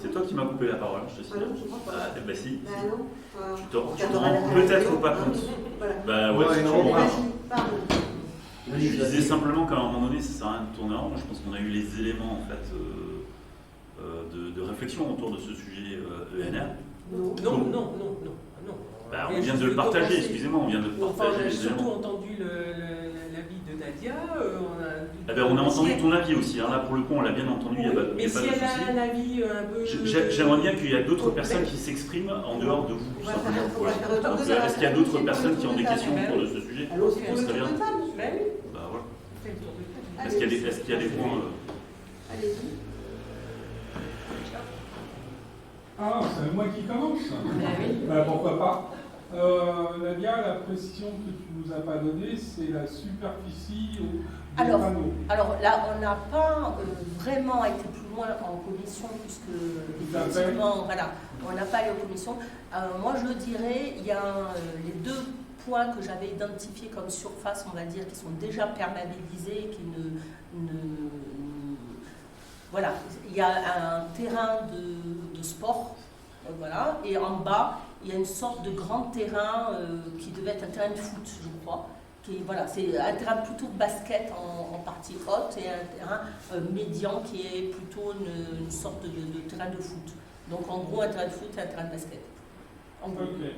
C'est toi qui m'as coupé la parole, je te signale.
Ah non, je crois pas.
Bah si.
Bah non.
Tu t'en rends peut-être pas compte. Bah ouais,
Ouais,
c'est
non,
toujours
voilà.
rare.
Pardon.
Je disais simplement qu'à un moment donné, ça sert à rien de tourner en rond. Moi, je pense qu'on a eu les éléments en fait de réflexion autour de ce sujet ENR.
Non.
Bah, on vient de le partager, excusez-moi, on vient de
Enfin,
partager
on a
les
surtout
éléments.
entendu l'avis de Nadia.
On a entendu ton avis aussi. Hein. Là, pour le coup, on l'a bien entendu. Il n'y a pas,
mais
il y a pas
si
de
elle a
souci.
un avis un peu.
J'aimerais bien qu'il y ait d'autres personnes qui s'expriment en dehors de vous, tout simplement. Voilà. Donc, est-ce qu'il y a d'autres personnes qui ont des questions autour de ce sujet?
Alors,
Ce serait bien.
Ben oui.
Bah, voilà.
Fais le tour de table.
Est-ce qu'il y a des points
Allez-y.
Ah, c'est moi qui commence.
Ben oui.
Bah, pourquoi pas. Nadia, la précision que tu nous as pas donnée, c'est la superficie des panneaux.
Alors là, on n'a pas vraiment été plus loin en commission, puisque effectivement, voilà, on n'a pas allé en commission. Moi, je dirais, il y a les deux points que j'avais identifiés comme surface, on va dire, qui sont déjà perméabilisés, qui voilà, il y a un terrain de sport, voilà, et en bas, il y a une sorte de grand terrain qui devait être un terrain de foot, je crois. Voilà, c'est un terrain plutôt de basket en partie haute et un terrain médian qui est plutôt une sorte de terrain de foot. Donc en gros, un terrain de foot et un terrain de basket. En gros.
Ok.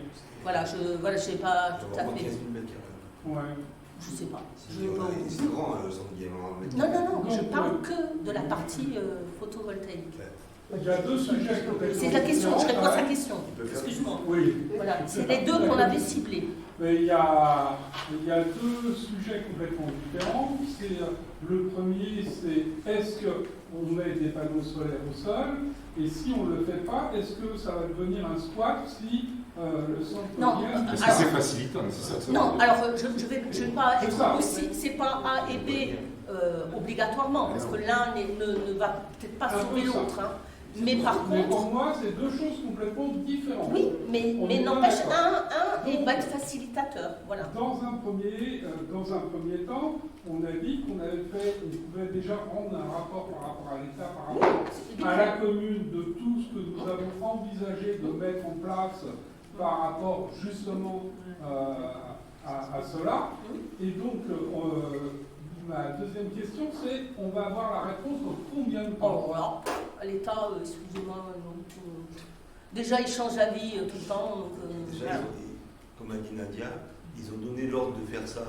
Voilà, je sais pas tout à fait.
15 000 mètres carrés.
Ouais.
Je sais pas.
C'est grand, Centre Guillaume.
Non, je parle que de la partie photovoltaïque.
Il y a deux sujets complètement
C'est la question, je réponds à sa
différents.
question. Excuse-moi.
Oui.
Voilà, c'est les deux qu'on avait ciblés.
Mais il y a deux sujets complètement différents. Le premier, c'est est-ce qu'on met des panneaux solaires au sol? Et si on ne le fait pas, est-ce que ça va devenir un squat si le centre Guillaume...
Est-ce que c'est facilitant? C'est ça,
Non, alors je vais pas
C'est
être
ça.
aussi, c'est pas A et B obligatoirement, parce que l'un ne va peut-être pas sauver l'autre. Hein. Mais par
Mais
contre,
pour moi, c'est deux choses complètement différentes.
oui, mais
On est
n'empêche,
d'accord.
un va être facilitateur. Voilà.
Dans un premier temps, on a dit qu'on pouvait déjà rendre un rapport par rapport à l'État, par rapport à la commune, de tout ce que nous avons envisagé de mettre en place par rapport justement à cela. Et donc, ma deuxième question, c'est on va avoir la réponse dans combien de temps?
Oh, voilà. L'État, excusez-moi, déjà il change d'avis tout le temps. Donc,
Déjà,
voilà.
comme a dit Nadia, ils ont donné l'ordre de faire ça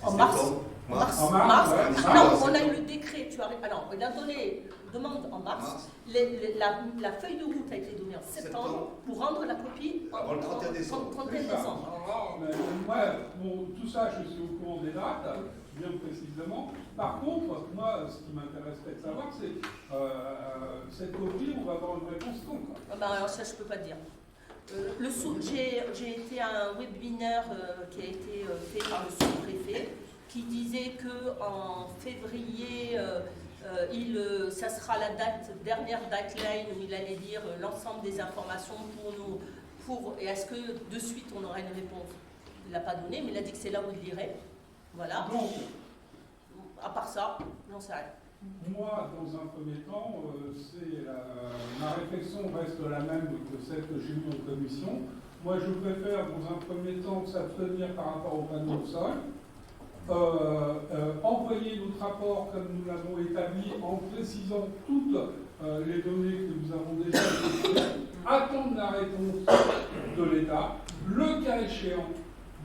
En mars.
Mars.
En
Mars.
mars, ouais.
Ah non, on a eu le décret. Alors, on a donné demande en mars. La feuille de route a été donnée en septembre pour rendre la copie
Avant le 31 décembre.
31 décembre.
Mais moi, tout ça, je suis au courant des dates, bien précisément. Par contre, moi, ce qui m'intéresserait de savoir, c'est cette copie, on va avoir une réponse quand, quoi.
Ah ben, alors ça, je ne peux pas dire. J'ai été à un webinaire qui a été fait par le sous-préfet qui disait qu'en février, ça sera la dernière deadline où il allait dire l'ensemble des informations pour nous. Et est-ce que de suite on aura une réponse? Il ne l'a pas donné, mais il a dit que c'est là où il irait. Voilà.
Donc,
à part ça, j'en sais rien.
moi, dans un premier temps, ma réflexion reste la même que celle que j'ai eue en commission. Moi, je préfère, dans un premier temps, s'abstenir par rapport au panneau au sol. Envoyer notre rapport comme nous l'avons établi en précisant toutes les données que nous avons déjà effectuées, attendre la réponse de l'État, le cas échéant.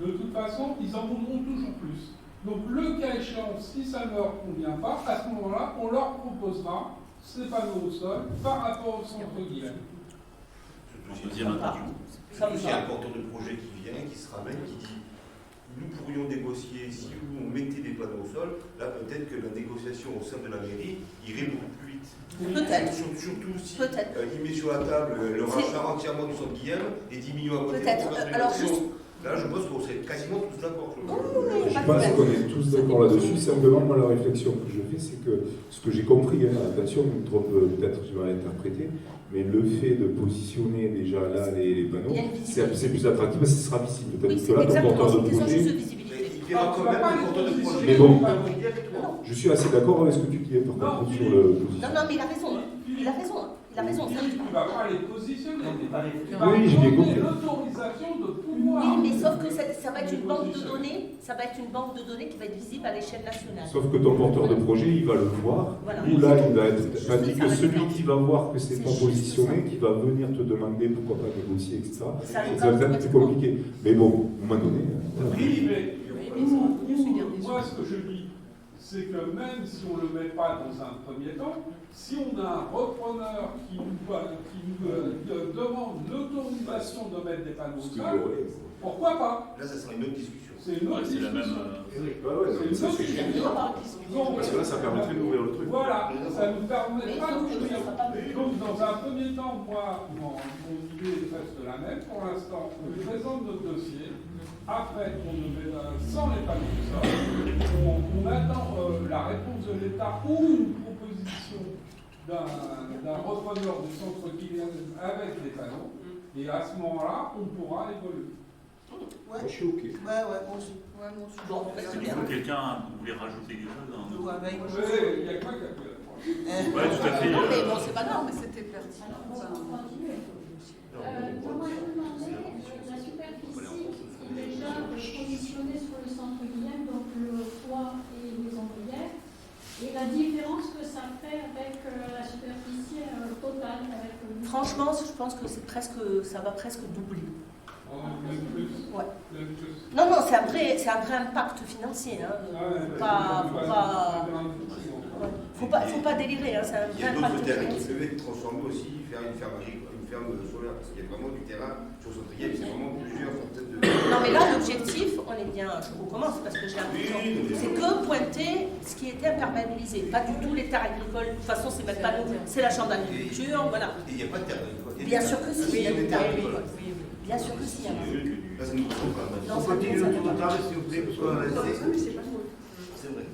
De toute façon, ils en voudront toujours plus. Donc, le cas échéant, si ça ne leur convient pas, à ce moment-là, on leur proposera ces panneaux au sol par rapport au centre Guillaume.
Deuxième intention.
Il y a un porteur de projet qui vient, qui se ramène, qui dit nous pourrions négocier, si vous mettez des panneaux au sol, là peut-être que la négociation au sein de la mairie irait beaucoup plus vite.
Peut-être.
Surtout si
Peut-être.
il met sur la table le rachat entièrement du centre Guillaume et 10 millions à côté.
Peut-être. Alors, juste...
Là, je pense qu'on serait quasiment tous d'accord.
Je pense qu'on est tous d'accord là-dessus. Simplement, moi, la réflexion que je fais, c'est que ce que j'ai compris, attention, peut-être je vais l'interpréter, mais le fait de positionner déjà là les panneaux, c'est plus attractif parce que ce sera visible.
Oui,
que là, ton porteur de projet.
Il verra quand même le porteur de projet.
Mais bon, je suis assez d'accord avec ce que tu dis par contre sur le positionnement.
Non, mais il a raison. Il a raison. Il a raison.
Il ne va pas les positionner. Il va
Oui, j'ai bien
donner
compris.
l'autorisation de pouvoir.
Oui, mais sauf que ça va être une banque de données. Ça va être une banque de données qui va être visible à l'échelle nationale.
Sauf que ton porteur de projet, il va le voir.
Voilà.
Ou là, il va être. Tandis que
Ça va
celui
dépendre.
qui va voir que c'est
C'est
pas
juste
positionné,
ça.
qui va venir te demander pourquoi pas négocier, etc.
Ça
Ça
nous
va être un
va
petit peu
complètement.
compliqué. Mais bon, à un moment donné. Voilà.
Oui, mais
mais ça va mieux se dire des
moi,
choses.
ce que je dis, c'est que même si on ne le met pas dans un premier temps, si on a un repreneur qui nous demande l'autorisation de mettre des panneaux solaires, pourquoi pas?
Là, ça sera une autre discussion.
C'est une autre
C'est la même.
discussion.
Ouais,
C'est une autre
c'est
discussion. Donc,
Parce que là, ça permettrait d'ouvrir le truc.
voilà, ça nous permet
Mais
pas
sauf que
d'ouvrir.
ça sera pas plus.
Donc, dans un premier temps, moi, mon idée reste la même. Pour l'instant, on présente notre dossier. Après, on le met sans les panneaux de sol. On attend la réponse de l'État ou une proposition d'un repreneur du centre Kylian avec des panneaux. Et à ce moment-là, on pourra évoluer.
Ouais.
Je suis OK.
Ouais, moi aussi.
Ouais, moi aussi.
Bon, bah, c'est bien.
Quelqu'un voulait rajouter quelque chose dans
Ouais, bah,
Oui, il y a quoi qui a fait la première?
Ouais, tout à fait.
Non, mais bon, c'est pas grave.
Mais c'était pertinent.
Moi, je me demandais, la superficie est déjà positionnée sur le centre Guillaume, donc le toit et les ombrières, et la différence que ça fait avec la superficie totale.
Franchement, je pense que ça va presque doubler.
Même plus.
Ouais.
Même plus.
Non, c'est un vrai impact financier. Hein. Faut pas délirer. Hein. C'est un
Il y a
vrai
d'autres
impact
terrains qui
financier.
peuvent être transformés aussi, faire une ferme agricole, une ferme solaire, parce qu'il y a vraiment du terrain sur Centrier, c'est vraiment plusieurs centaines de.
Non, mais là, l'objectif, on est bien, je recommence parce que j'ai l'impression, c'est que pointer ce qui était imperméabilisé, pas du tout les terres agricoles. De toute façon, c'est même pas nous, c'est la chambre d'agriculture, voilà.
Et il n'y a pas de terre agricole.
Bien sûr que si, il y a des terres agricoles.
agricoles.
Bien sûr que si. Alors.
Là, ça nous ressemble quand même.
Non,
On continue le tour de table, s'il vous plaît, parce qu'on a resté.
C'est vrai.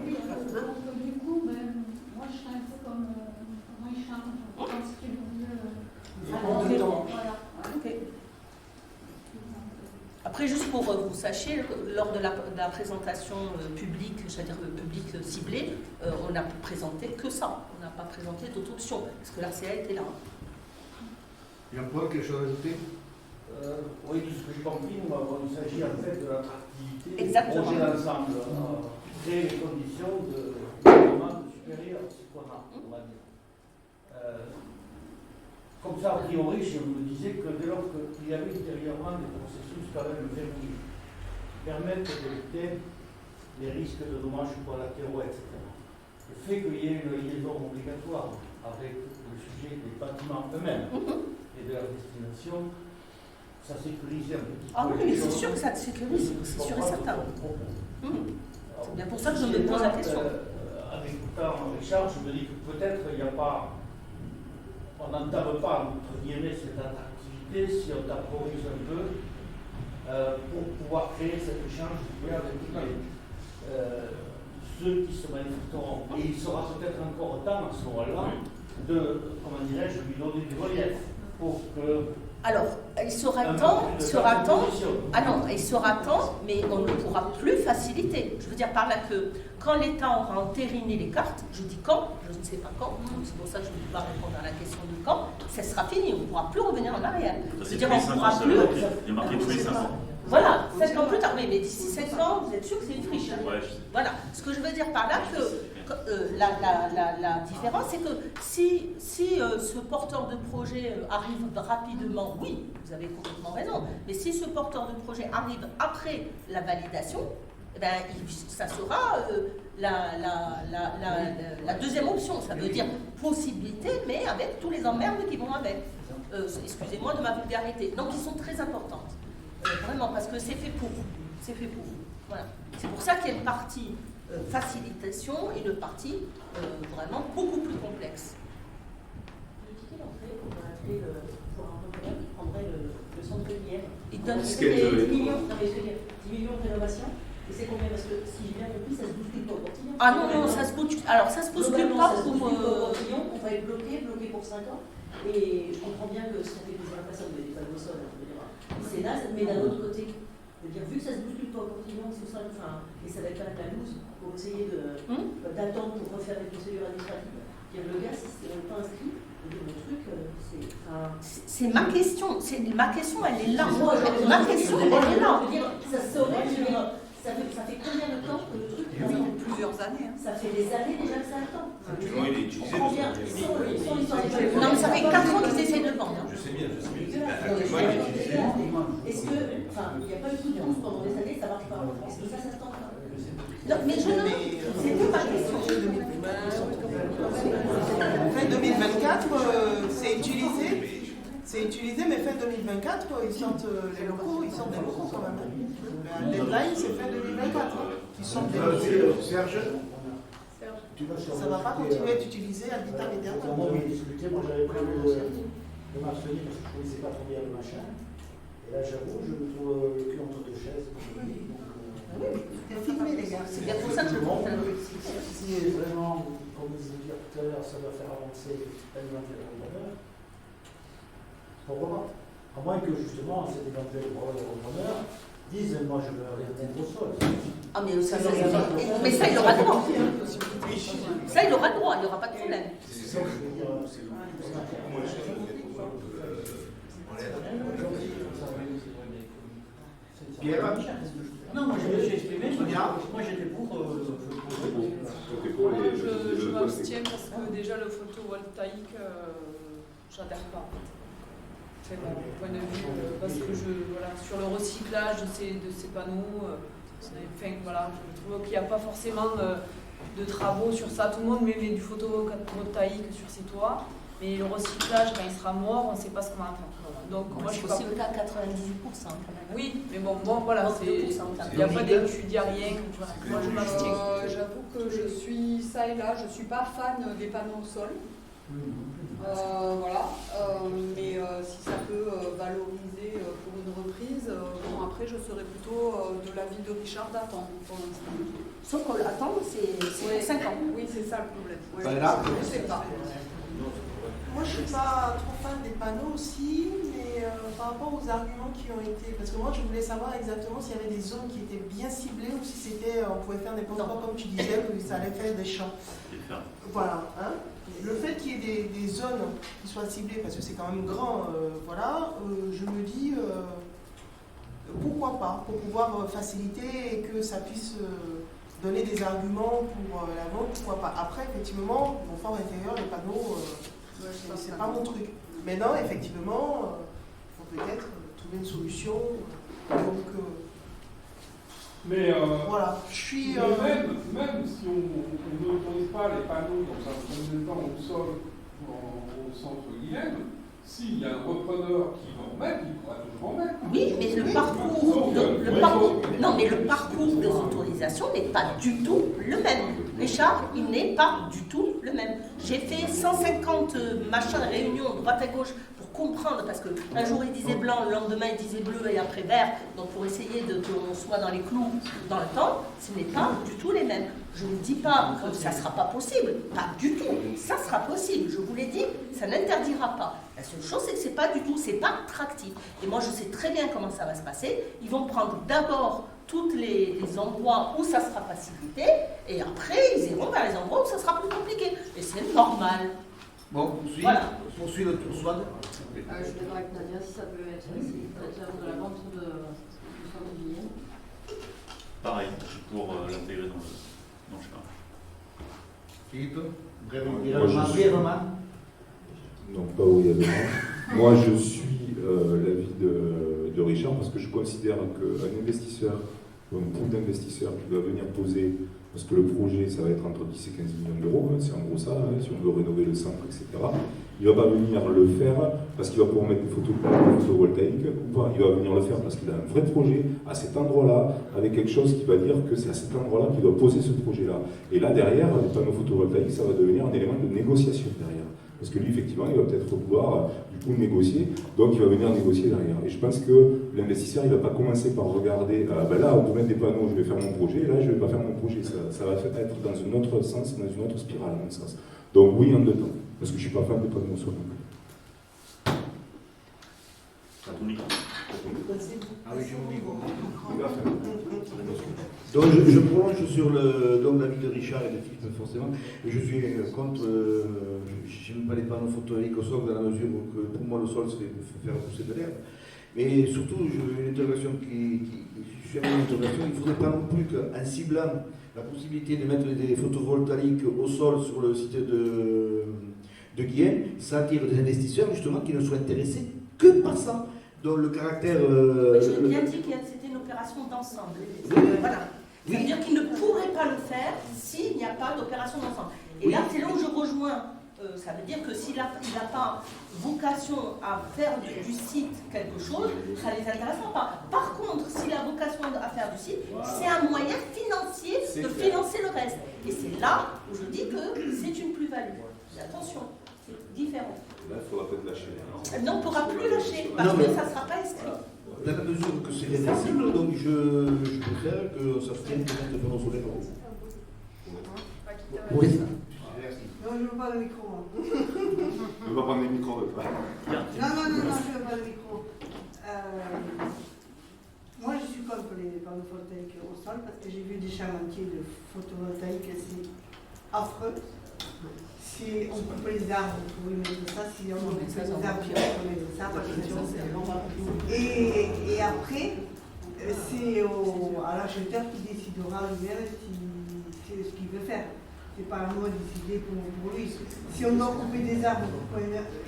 Oui, donc du coup, moi je serais un peu comme Richard, je pense qu'il vaut mieux. Voilà.
Ok. Après, juste pour que vous sachiez, lors de la présentation publique, c'est-à-dire publique ciblée, on n'a présenté que ça. On n'a pas présenté d'autres options, parce que l'RCA était là.
Jean-Paul, quelque chose à ajouter?
Oui, tout ce que j'ai compris, il s'agit en fait de l'attractivité du
Exactement.
projet d'ensemble. Créer les conditions de demande supérieure, c'est qu'on a, on va dire. Comme ça, a priori, je me disais que dès lors qu'il y avait ultérieurement des processus quand même vernis qui permettent d'éviter les risques de dommages collatéraux, etc. Le fait qu'il y ait une liaison obligatoire avec le sujet des bâtiments eux-mêmes et de leur destination, ça sécurise un petit peu.
Ah oui, mais c'est sûr que ça te sécurise, c'est sûr et certain. C'est bien pour ça que je me pose la question.
Avec Richard, je me dis que peut-être il n'y a pas. On n'entame pas, entre guillemets, cette attractivité si on temporise un peu pour pouvoir créer cet échange avec ceux qui se manifesteront. Et il sera peut-être encore temps à ce moment-là de, comment dirais-je, lui donner du relief pour que.
Alors, il sera temps, ah non, il sera temps, mais on ne pourra plus faciliter. Je veux dire par là que quand l'État aura entériné les cartes, je dis quand, je ne sais pas quand, donc c'est pour ça que je ne peux pas répondre à la question de quand, ça sera fini, on ne pourra plus revenir en arrière. Je veux dire, on ne pourra plus.
Il y a marqué tous les 5 ans.
Voilà, 7 ans plus tard, mais d'ici 7 ans, vous êtes sûr que c'est une friche. Hein.
Ouais,
voilà, ce que je veux dire par là, que la différence, c'est que si ce porteur de projet arrive rapidement, oui, vous avez complètement raison, mais si ce porteur de projet arrive après la validation, eh ben, ça sera la deuxième option. Ça veut dire possibilité, mais avec tous les emmerdes qui vont avec. Excusez-moi de ma vulgarité. Donc, ils sont très importantes. Vraiment, parce que c'est fait pour vous. C'est fait pour vous. Voilà. C'est pour ça qu'il y a une partie facilitation et une partie vraiment beaucoup plus complexe.
Le ticket d'entrée pour un repreneur qui prendrait le centre hier,
il donne
10 millions, non, mais je veux dire, 10 millions de rénovation. Et c'est combien? Parce que si j'ai bien compris, ça se bouscule pas au Portillon.
Ah non, ça se bouscule. Alors, ça se bouscule pas pour.
Portillon, on va être bloqué pour 5 ans. Et je comprends bien que ça fait plaisir à personne, mais des panneaux au sol, c'est naze, mais d'un autre côté, dire, vu que ça se bouscule pas au Portillon, c'est ça, enfin, et ça va être la loose pour essayer d'attendre pour refaire des procédures administratives. Dire, le gars, si c'est pas inscrit, Le truc,
C'est ma question. Ma question, elle est là. Ma question,
je
elle est là.
veux dire, ça saurait, je veux dire, ça fait combien de temps que le truc
Plusieurs années. Hein.
Ça fait des années déjà que ça attend.
Actuellement, il est utilisé.
Non, mais ça fait 4 ans qu'ils essaient de le vendre.
Je sais bien. Actuellement, il est utilisé.
Est-ce que, enfin, il n'y a pas eu de pouce pendant des années, ça marche pas. Est-ce que ça s'attend pas?
Non, mais je ne. C'était ma question.
Fin 2024, c'est utilisé. C'est utilisé, mais fin 2024, ils sortent les locaux, ils sortent des locaux quand même. Le deadline, c'est fin 2024. Ils sortent des locaux.
Serge,
Ça ne va pas continuer à être utilisé à vitam aeternam.
Moi, j'ai discuté, moi j'avais prévu de m'abstenir parce que je ne connaissais pas trop bien le machin. Et là, j'avoue, je me trouve le cul entre deux chaises.
C'est filmé, les gars.
C'est bien pour ça que je comprends.
Si vraiment, comme je vous disais tout à l'heure, ça doit faire avancer l'éventuel repreneur, on remonte. À moins que justement cet éventuel repreneur dise moi je veux rien mettre au sol.
Ah, mais ça, mais ça, il aura le droit. Ça, il aura le droit, il n'y aura pas de problème.
C'est ça que je veux dire. C'est beaucoup moins cher de mettre au sol en l'air.
Pierre,
Non, moi je me suis exprimé, moi j'étais pour.
Moi, je m'abstiens parce que déjà le photovoltaïque, j'adhère pas. C'est mon point de vue, parce que voilà, sur le recyclage de ces panneaux, enfin, voilà, je trouve qu'il n'y a pas forcément de travaux sur ça. Tout le monde met du photovoltaïque sur ses toits, mais le recyclage, quand il sera mort, on ne sait pas ce qu'on va en faire. Donc, moi, je suis
aussi le cas à 98% quand même.
Oui, mais bon, voilà, il n'y a pas d'études, il n'y a rien. Voilà. Moi, je m'abstiens.
J'avoue que je suis ça et là, je ne suis pas fan des panneaux au sol. Voilà, mais si ça peut valoriser pour une reprise, bon, après je serais plutôt de l'avis de Richard d'attendre pour l'instant.
Sauf qu'on l'attend, c'est 5 ans.
Oui, c'est ça le problème. Ouais,
Ça est là.
je sais pas.
Moi, je ne suis pas trop fan des panneaux aussi, mais par rapport aux arguments qui ont été... Parce que moi, je voulais savoir exactement s'il y avait des zones qui étaient bien ciblées ou si c'était, on pouvait faire n'importe quoi, comme tu disais, que ça allait faire des champs. Voilà. Hein. Le fait qu'il y ait des zones qui soient ciblées, parce que c'est quand même grand, voilà, je me dis, pourquoi pas, pour pouvoir faciliter et que ça puisse donner des arguments pour la vente, pourquoi pas. Après, effectivement, mon fort intérieur, les panneaux... c'est pas mon truc. Maintenant, effectivement, il faut peut-être trouver une solution. Donc,
mais
voilà, je suis.
Même si on n'autorise pas les panneaux dans un premier temps au sol au centre Guilhem, s'il y a un repreneur qui va en mettre, il pourra toujours en mettre.
Oui, mais le parcours des autorisations n'est pas du tout le même. Richard, il n'est pas du tout le même. J'ai fait 150 machins de réunions droite à gauche pour comprendre, parce qu'un jour il disait blanc, le lendemain il disait bleu et après vert, donc pour essayer qu'on soit dans les clous dans le temps, ce n'est pas du tout les mêmes. Je ne dis pas que ça ne sera pas possible, pas du tout, ça sera possible, je vous l'ai dit, ça n'interdira pas. La seule chose, c'est que c'est pas du tout, c'est pas attractif. Et moi, je sais très bien comment ça va se passer. Ils vont prendre d'abord tous les endroits où ça sera facilité, et après, ils iront vers les endroits où ça sera plus compliqué. Et c'est normal.
Bon, poursuit le tour. Soit.
Je suis d'accord avec Nadia, si ça peut être facilitateur de la vente du centre Guilhem.
Pareil, pour l'intégrer dans le chemin.
Philippe,
brièvement. Non, pas brièvement. Moi, je suis l'avis de Richard parce que je considère qu'un investisseur, ou un groupe d'investisseurs qui va venir poser, parce que le projet, ça va être entre 10 et 15 millions d'euros, c'est en gros ça, si on veut rénover le centre, etc. Il ne va pas venir le faire parce qu'il va pouvoir mettre des photovoltaïques ou pas. Il va venir le faire parce qu'il a un vrai projet à cet endroit-là, avec quelque chose qui va dire que c'est à cet endroit-là qu'il doit poser ce projet-là. Et là, derrière, les panneaux photovoltaïques, ça va devenir un élément de négociation derrière. Parce que lui, effectivement, il va peut-être vouloir du coup négocier, donc il va venir négocier derrière. Et je pense que l'investisseur, il ne va pas commencer par regarder, là, on peut mettre des panneaux, je vais faire mon projet, là, je ne vais pas faire mon projet. Ça va être dans un autre sens, dans une autre spirale, à mon sens. Donc oui, en deux temps, parce que je ne suis pas fan des panneaux au sol non plus.
Ah oui, j'ai oublié. Donc je prolonge sur l'avis de Richard et de Philippe forcément. Je suis contre, je n'aime pas les panneaux photovoltaïques au sol dans la mesure où pour moi le sol c'est faire pousser de l'herbe. Mais surtout, une interrogation je suis à une interrogation, il ne faudrait pas non plus qu'en ciblant la possibilité de mettre des photovoltaïques au sol sur le site de Guyenne, ça attire des investisseurs justement qui ne soient intéressés que par ça. Dans le caractère...
J'ai bien dit que c'était une opération d'ensemble. Voilà. C'est-à-dire qu'il ne pourrait pas le faire s'il n'y a pas d'opération d'ensemble. Et là, c'est là où je rejoins. Ça veut dire que s'il n'a pas vocation à faire du site quelque chose, ça ne les intéressera pas. Par contre, s'il a vocation à faire du site, c'est un moyen financier de financer le reste. Et c'est là où je dis que c'est une plus-value. Attention, c'est différent.
Là, il faudra peut-être lâcher.
Non, on ne pourra plus lâcher parce que ça ne sera pas inscrit.
Dans la mesure que c'est réversible, donc je préfère que ça se tienne de mettre pendant solaire. Oui.
Non, je ne veux pas le micro.
On ne va pas prendre les micros de pas.
Non, je ne veux pas le micro. Moi, je suis contre les panneaux photovoltaïques au sol parce que j'ai vu des chantiers de photovoltaïques, c'est affreux. Si on coupe les arbres, vous pouvez mettre ça. Si on coupe les arbres, on peut mettre ça. Et après, c'est à l'acheteur qui décidera lui-même si c'est ce qu'il veut faire. C'est pas à moi de décider pour lui. Si on doit couper des arbres,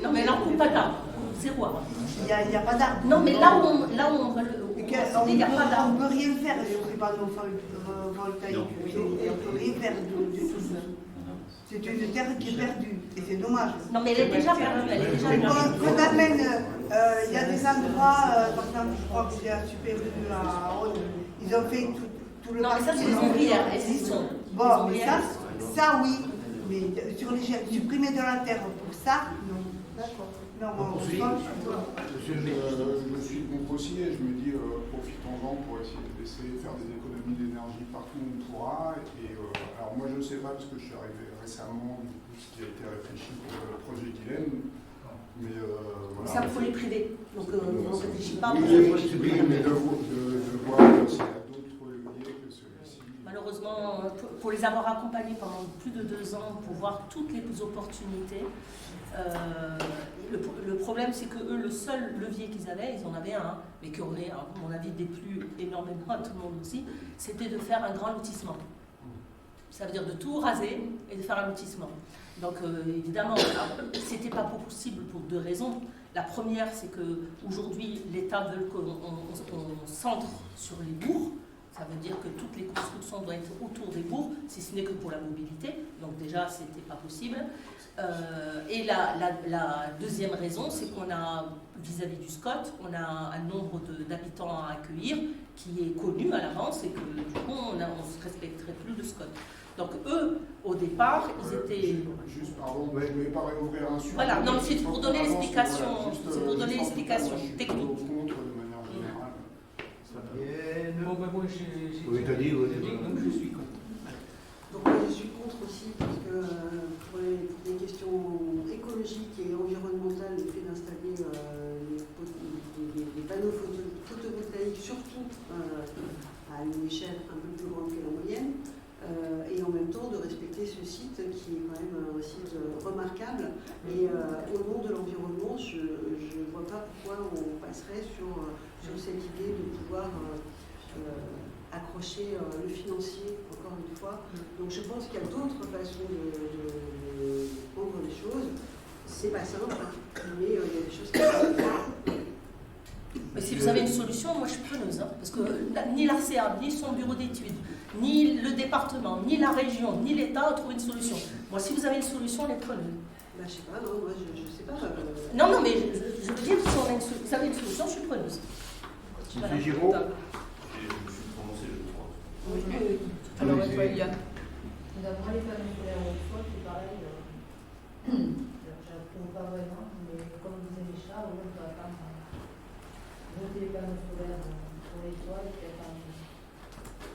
non, mais là on coupe pas d'arbres, zéro arbre.
Il n'y a pas d'arbres.
Non, mais là où on va
il n'y a pas d'arbres. On ne peut rien faire sur les panneaux photovoltaïques. On ne peut rien faire de tout ça. C'est une terre qui est perdue, et c'est dommage.
Non, mais elle est déjà perdue.
Quand amène, il y a des endroits, par exemple, je crois que c'est à Super U, à Aude, ils ont fait tout le...
Non, mais ça, c'est les ombrières, elles y sont.
Bon, mais ça oui, mais sur les supprimer de la terre pour ça, non. D'accord. Non,
je suis contre aussi et je me dis profitons-en pour essayer de faire des économies d'énergie partout où on pourra. Alors moi je ne sais pas parce que je suis arrivé récemment du coup, ce qui a été réfléchi pour le projet Guylaine. Mais voilà.
Ça pour les privés, donc on ne réfléchit pas.
Oui, mais de voir s'il y a d'autres leviers que celui-ci.
Malheureusement, pour les avoir accompagnés pendant plus de 2 ans, pour voir toutes les opportunités, le problème c'est que eux, le seul levier qu'ils avaient, ils en avaient un, mais qu'on est, à mon avis, déplu énormément à tout le monde aussi, c'était de faire un grand lotissement. Ça veut dire de tout raser et de faire un lotissement. Donc évidemment, c'était pas possible pour 2 raisons. La première, c'est qu'aujourd'hui, l'État veut qu'on centre sur les bourgs. Ça veut dire que toutes les constructions doivent être autour des bourgs, si ce n'est que pour la mobilité. Donc déjà, ce n'était pas possible. Et la deuxième raison, c'est qu'on a, vis-à-vis du SCOT, on a un nombre d'habitants à accueillir qui est connu à l'avance et que du coup, on ne se respecterait plus le SCOT. Donc eux, au départ, ils étaient...
Juste, pardon, mais pas réouvrir un sujet.
Voilà, non, c'est pour donner l'explication, c'est pour donner l'explication technique.
Bon, ben moi j'ai
Oui, t'as dit, oui.
donc je suis contre.
Donc moi je suis contre aussi parce que pour les questions écologiques et environnementales, le fait d'installer des panneaux photovoltaïques, surtout à une échelle un peu plus grande que la moyenne, et en même temps de respecter ce site qui est quand même un site remarquable. Et au nom de l'environnement, je ne vois pas pourquoi on passerait sur cette idée de pouvoir accrocher le financier, encore une fois. Donc je pense qu'il y a d'autres façons de prendre les choses. C'est pas simple, mais il y a des choses qui sont...
Mais si vous avez une solution, moi je suis preneuse, hein, parce que ni l'ARCEA, ni son bureau d'études, ni le département, ni la région, ni l'État ont trouvé une solution. Moi, si vous avez une solution, elle est preneuse.
Bah, je sais pas, non, moi je sais pas.
Non, mais je veux dire, si vous avez une solution, je suis preneuse.
Voilà. Giraud.
Je me suis prononcé, je crois.
Oui.
Alors, Yann. D'après les panneaux solaires au sol, c'est pareil. J'approuve pas vraiment, mais comme disait Richard, on ne va pas voter les panneaux solaires pour les toits et puis attendre.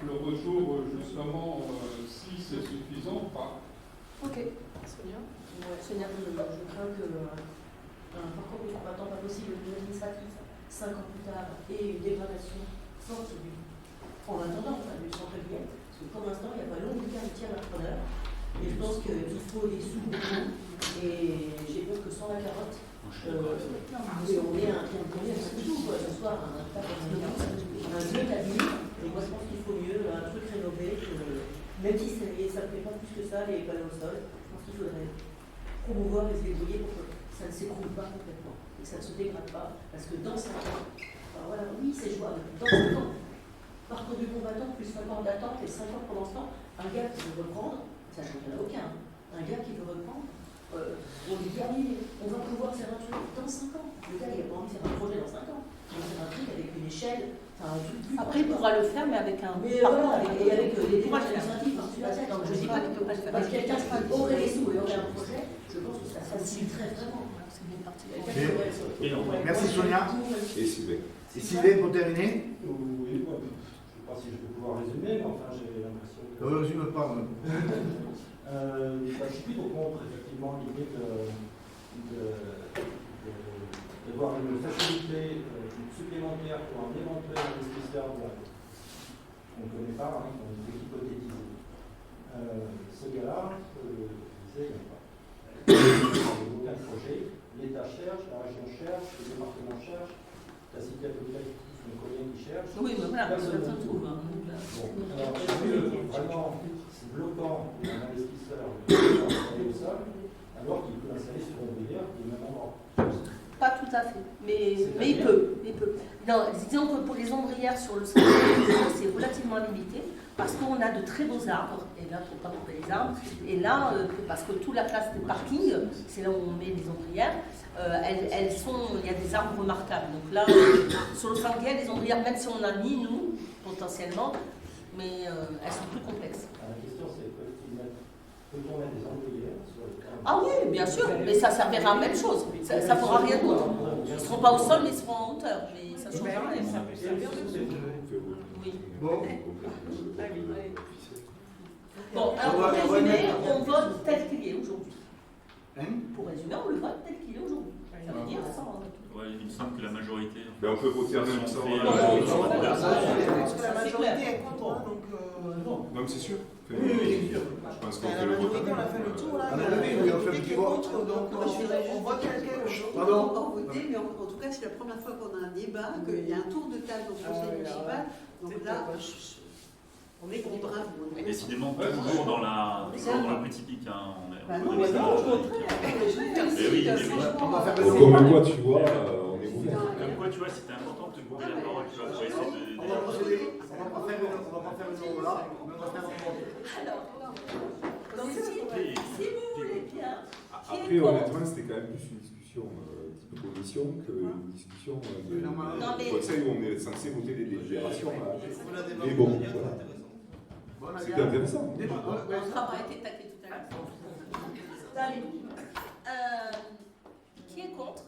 Le retour, justement, si c'est suffisant ou pas.
Ok. Sonia, je crains que, par contre, maintenant pas possible, une administrative, 5 ans plus tard, et une dégradation sans celui. En attendant, du centre-ville,
soutient l'entrepreneur. Et je pense qu'il faut des sous pour tout. Et j'ai peur que sans la carotte, on est un tout, quoi. Ce soir, un vieux tablier. Et moi, je pense qu'il faut mieux un truc rénové, même si ça ne plaît pas plus que ça, les panneaux au sol. Je pense qu'il faudrait promouvoir et se débrouiller pour que ça ne s'écroule pas complètement et que ça ne se dégrade pas. Parce que dans 5 ans, voilà, oui, c'est jouable. Dans 5 ans, parcours du combattant plus 5 ans d'attente et 5 ans pendant ce temps, un gars qui veut reprendre, ça ne change aucun. Un gars qui veut reprendre, on lui dit, ah oui, on va pouvoir faire un truc dans 5 ans. Le gars, il n'a pas envie de faire un projet dans 5 ans. Il va faire un truc avec une échelle, un truc plus.
Après, il pourra le faire, mais avec un.
Mais voilà, et avec les démarches administratives, je ne dis pas qu'il ne peut pas le faire. Parce que quelqu'un qui aurait les sous et aurait un projet, je pense que ça faciliterait vraiment.
Merci Sonia.
Et Sylvain.
Et Sylvain, pour terminer?
Oui, je ne sais pas si je vais pouvoir résumer, mais enfin j'ai l'impression que...
Ne résume pas.
Je suis plutôt contre effectivement l'idée de voir une facilité supplémentaire pour un éventuel investisseur qu'on ne connaît pas, qu'on est hypothétisé. Ce gars-là, je disais, il n'y a pas. Aucun projet. L'État cherche, la région cherche, le département cherche, la cité applicative, mon collègue qui cherche.
Oui, mais voilà,
personne
ça
ne
trouve.
Bon, alors, est-ce que vraiment c'est bloquant pour un investisseur de l'installer au sol, alors qu'il peut l'installer sur un billard qui est au même endroit?
Pas tout à fait, mais il peut. Non, disons que pour les ombrières sur le sol, c'est relativement limité, parce qu'on a de très beaux arbres, et là, il ne faut pas couper les arbres, et là, parce que toute la place des parkings, c'est là où on met les ombrières, il y a des arbres remarquables. Donc là, sur le Sanguier, les ombrières, même si on a mis, nous, potentiellement, mais elles sont plus complexes.
La question, c'est peut-on mettre des ombrières sur le terrain?
Ah oui, bien sûr, mais ça servira à la même chose. Ça ne fera rien d'autre. Ils ne seront pas au sol, mais ils seront en hauteur. Mais ça ne changera rien. Oui. Bon, alors pour résumer, on vote tel qu'il est aujourd'hui. Pour résumer, on le vote tel qu'il est aujourd'hui. Ça veut dire sans...
Ouais, il me semble que la majorité...
Mais on peut voter en même temps.
Parce que la majorité est contre, donc...
Non, mais c'est sûr.
Oui, c'est sûr.
Je pense qu'on
La
fait le vote.
majorité, on a fait le tour, là.
On a
Il y a
levé,
une
oui, on fait
majorité
le
qui est
vote.
contre, donc on vote quelqu'un.
Pardon.
On va voter, mais en tout cas, c'est la première fois qu'on a un débat, qu'il y a un tour de table au conseil municipal. Donc là, on est contre.
Décidément, toujours dans le petit pic. Hein.
Non, mais non, au contraire.
On va faire
Donc, comme quoi, tu vois, on est mauvais.
Comme quoi, tu vois, c'était important de te couper la parole. Tu vois, pour essayer de...
On va procéder. On va pas faire une euro là, mais on va faire un vote.
Alors, si vous voulez bien...
Après, honnêtement, c'était quand même plus une discussion type commission qu'une discussion de conseil où on est censé voter des délibérations. Mais bon, voilà. C'était intéressant.
On n'a pas été taqué tout à l'heure. Qui est contre?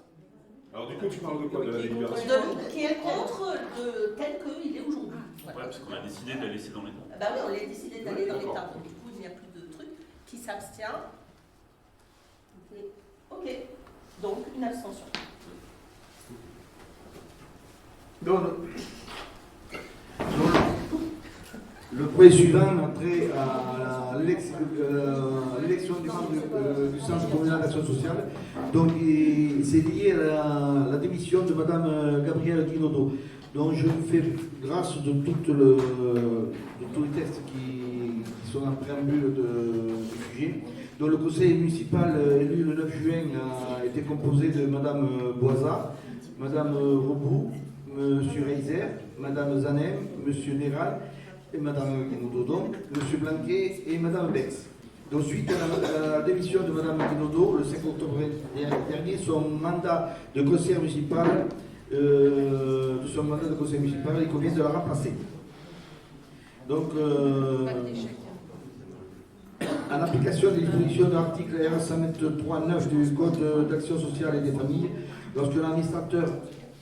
Alors, du coup, tu parles de quoi? De la délibération?
Qui est contre tel qu'il est aujourd'hui?
Ouais, parce qu'on a décidé de la laisser dans l'état.
Bah oui, on a décidé d'aller dans l'état. Donc, du coup, il n'y a plus de trucs. Qui s'abstient? Ok. Donc, une abstention.
Donc, le point suivant, après à l'élection du membre du Centre communal d'action sociale, donc c'est lié à la démission de Madame Gabrielle Guinaudot. Donc je vous fais grâce de tous les textes qui sont en préambule du sujet. Donc le conseil municipal élu le 9 juin a été composé de Madame Boisat, Madame Robrou, Monsieur Reiser, Madame Zanem, Monsieur Néral et Madame Guinaudot, donc Monsieur Blanquet et Madame Bex. Donc suite à la démission de Madame Guinaudot, le 5 octobre dernier, son mandat de conseiller municipal, il convient de la remplacer. Donc, en application des dispositions de l'article R123.9 du Code d'action sociale et des familles, lorsque l'administrateur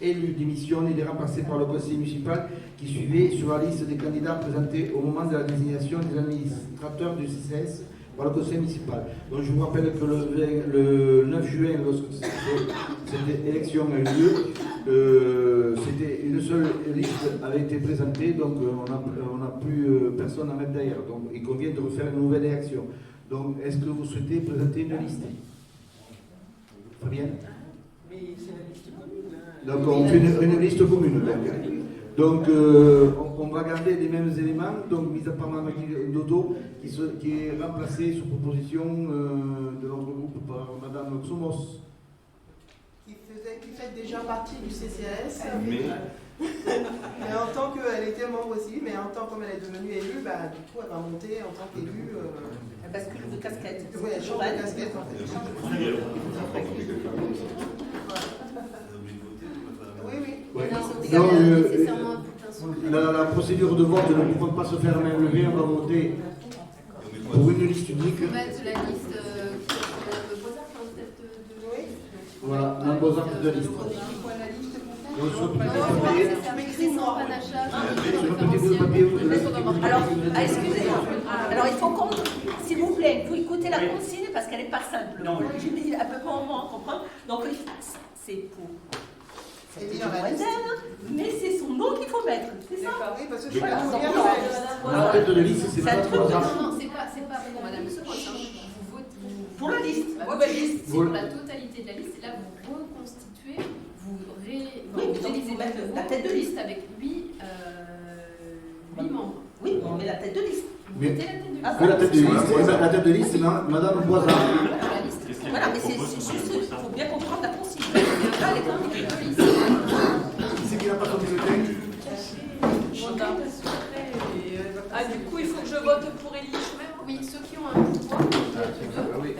élu démissionne, il est remplacé par le conseil municipal qui suivait sur la liste des candidats présentés au moment de la désignation des administrateurs du CCS par le conseil municipal. Donc je vous rappelle que le 9 juin, lorsque cette élection a eu lieu, c'était une seule liste avait été présentée, donc on n'a plus personne à mettre derrière. Donc il convient de refaire une nouvelle élection. Donc est-ce que vous souhaitez présenter une liste? Fabien?
Mais c'est la liste commune.
Donc on fait une liste commune. Donc on va garder les mêmes éléments, donc mis à part Mme Dodo, qui est remplacée sous proposition de notre groupe par Mme Xomos.
Qui fait déjà partie du CCAS. Mais en tant qu'elle était membre aussi, mais en tant comme elle est devenue élue, bah, du coup elle va monter en tant qu'élue.
Elle bascule de casquette.
Oui, elle change de casquette en fait.
Ouais. Non, la procédure de vote ne pouvant pas se faire à main levée, on va voter pour une liste unique.
La liste
Voilà, un beaux actes de liste.
Alors, excusez-moi. Alors, il faut qu'on, s'il vous plaît, il faut écouter la consigne parce qu'elle n'est pas simple. J'ai mis un peu pour moi comprendre. Donc, c'est pour. C'est mais c'est son nom qu'il faut mettre, c'est ça?
Oui, parce que
voilà.
La tête de liste, c'est
un truc.
Non, c'est pas pour Madame Soros. Vous votez
pour la liste.
C'est pour la totalité de la liste. Et là, vous reconstituez, vous réalisez
la tête de liste
avec 8 membres.
Oui, on met la tête de liste.
Vous mettez la tête de liste.
La tête de liste, c'est Madame Boisard.
Voilà, mais c'est juste, il faut bien comprendre la consigne.
C'est qui n'a pas son bulletin?
Du coup, il faut que je vote pour Elie Schmer.
Oui, ceux qui ont un pouvoir.
Oui.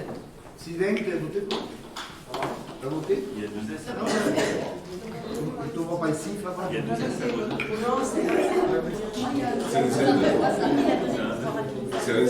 Sylvain, tu as voté? Tu as voté?
Il y a 2 S.
Tu ne vois pas ici, Flavien?
Il y a 2 S à voter.
C'est un Z.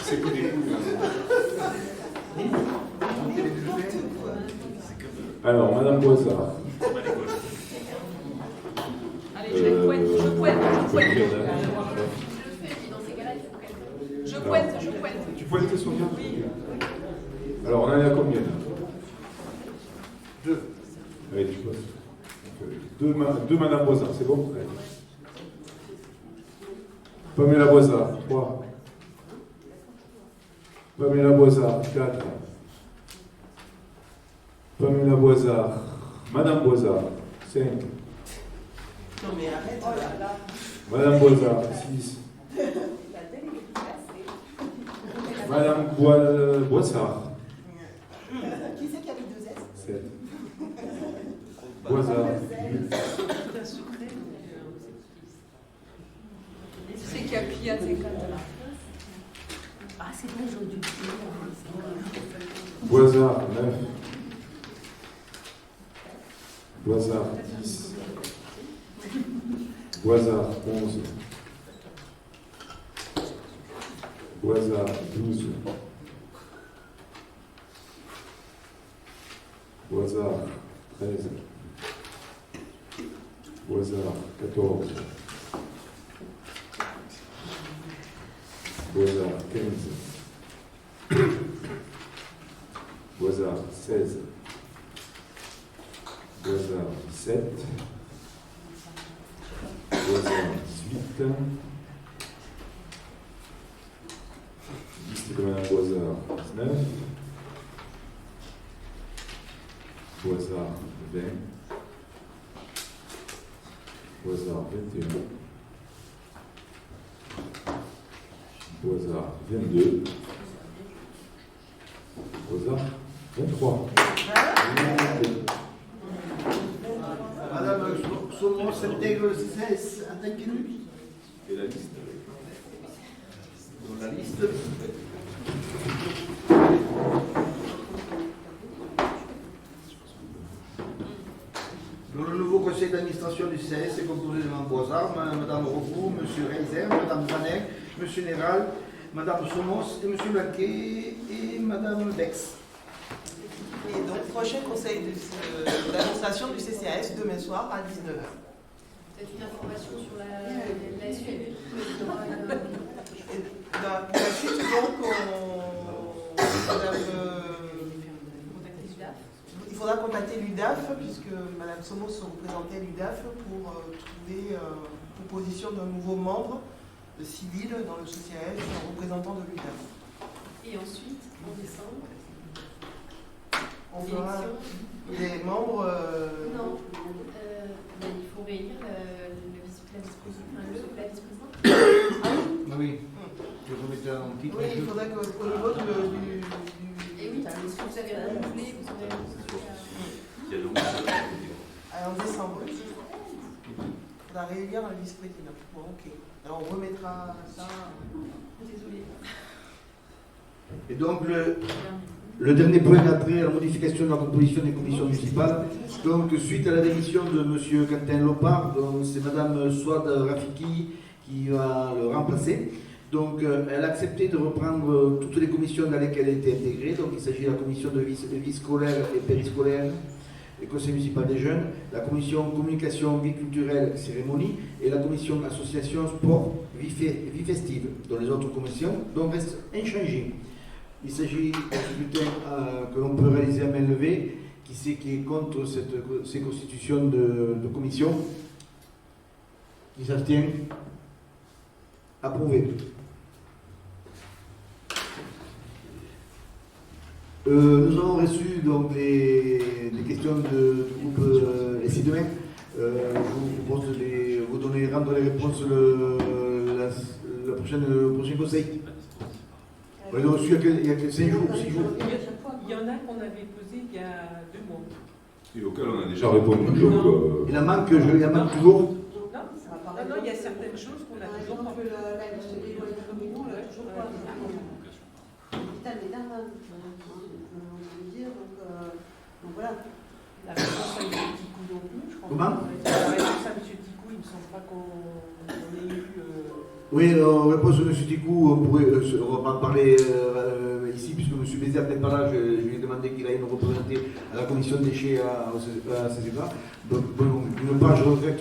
C'est que des coups. Alors, Madame Boisard.
Allez, je pointe. Je pointe.
Tu pointes Sonia? Oui. Alors, on en est à combien?
2.
Allez, tu passes. 2 Madame Boisard, c'est bon? Allez. Pamela Boisard, 3. Pamela Boisard, 4. Pamela Boisard, Madame Boisard, 5.
Non mais arrête, oh là là.
Madame Boisard, 6. Madame Boissard.
Qui c'est qui a mis 2 S?
7. Boisard, 8.
C'est qui a plié à tes cartes là.
Ah, c'est vrai, j'aurais dû plier.
Boisard, 9. Boisard, 10. Boisard, 11. Boisard, 12. Boisard, 13. Boisard, 14. Boisard, 15. Boisard, 16. Boisard, 17. Boisard, 18. Liste de Madame Boisard, 19. Boisard, 20. Boisard, 21. Au hasard, 22. Au hasard, 23.
Madame Somos intègre le CCAS en tant qu'élu.
Et la liste.
Dans la liste. Donc, le nouveau conseil d'administration du CCAS est composé de Mme Boisard, Mme Rocoux, M. Reiser, Mme Vanek, M. Néral, Mme Somos et M. Blanquet et Mme Bex.
Et donc, prochain conseil d'administration du CCAS demain soir à 19h.
Peut-être une information sur la suite.
La suite, donc, il faudra contacter l'UDAF, puisque Mme Somos se représentait l'UDAF pour trouver une proposition d'un nouveau membre civil dans le CCAS, un représentant de l'UDAF.
Et ensuite, en décembre,
on fera les membres.
Non, il faut réélire la vice-présidente.
Ah oui. Je remettais un petit.
Oui, il faudrait qu'au niveau du.
Et oui, est-ce que vous avez renouvelé, vous avez
en décembre. Il faudra réélire un vice-président. Bon, ok. Alors on remettra ça.
Désolée.
Et donc le dernier point a trait à la modification de la composition des commissions municipales. Donc suite à la démission de M. Quentin Lopard, c'est Mme Souad Rafiki qui va le remplacer. Donc elle a accepté de reprendre toutes les commissions dans lesquelles elle était intégrée. Donc il s'agit de la commission de vie scolaire et périscolaire, le conseil municipal des jeunes, la commission communication, vie culturelle, cérémonie et la commission association, sport, vie festive, dont les autres commissions restent inchangées. Il s'agit d'un bulletin que l'on peut réaliser à main levée. Qui est contre ces constitutions de commission? Qui s'abstient? Approuvé. Nous avons reçu donc des questions du groupe SI2M. Je vous propose de rendre les réponses le prochain conseil. On l'a reçu il y a 5 jours, 6 jours.
Il y en a qu'on avait posé il y a 2 mois.
Et auquel on a déjà répondu.
Il en manque toujours.
Non, il y a certaines choses qu'on a toujours pas.
La liste des loyers communaux, on l'a toujours pas. L'hôpital est d'un an, on peut dire. Donc voilà.
La réponse à M. Ticou non plus, je crois.
Comment?
La réponse à M. Ticou, il ne me semble pas qu'on ait eu.
Oui, en réponse à M. Ticou, on va pas en parler ici, puisque M. Bézère n'est pas là. Je lui ai demandé qu'il aille nous représenter à la commission des déchets à CCA. Donc, d'une part, je regrette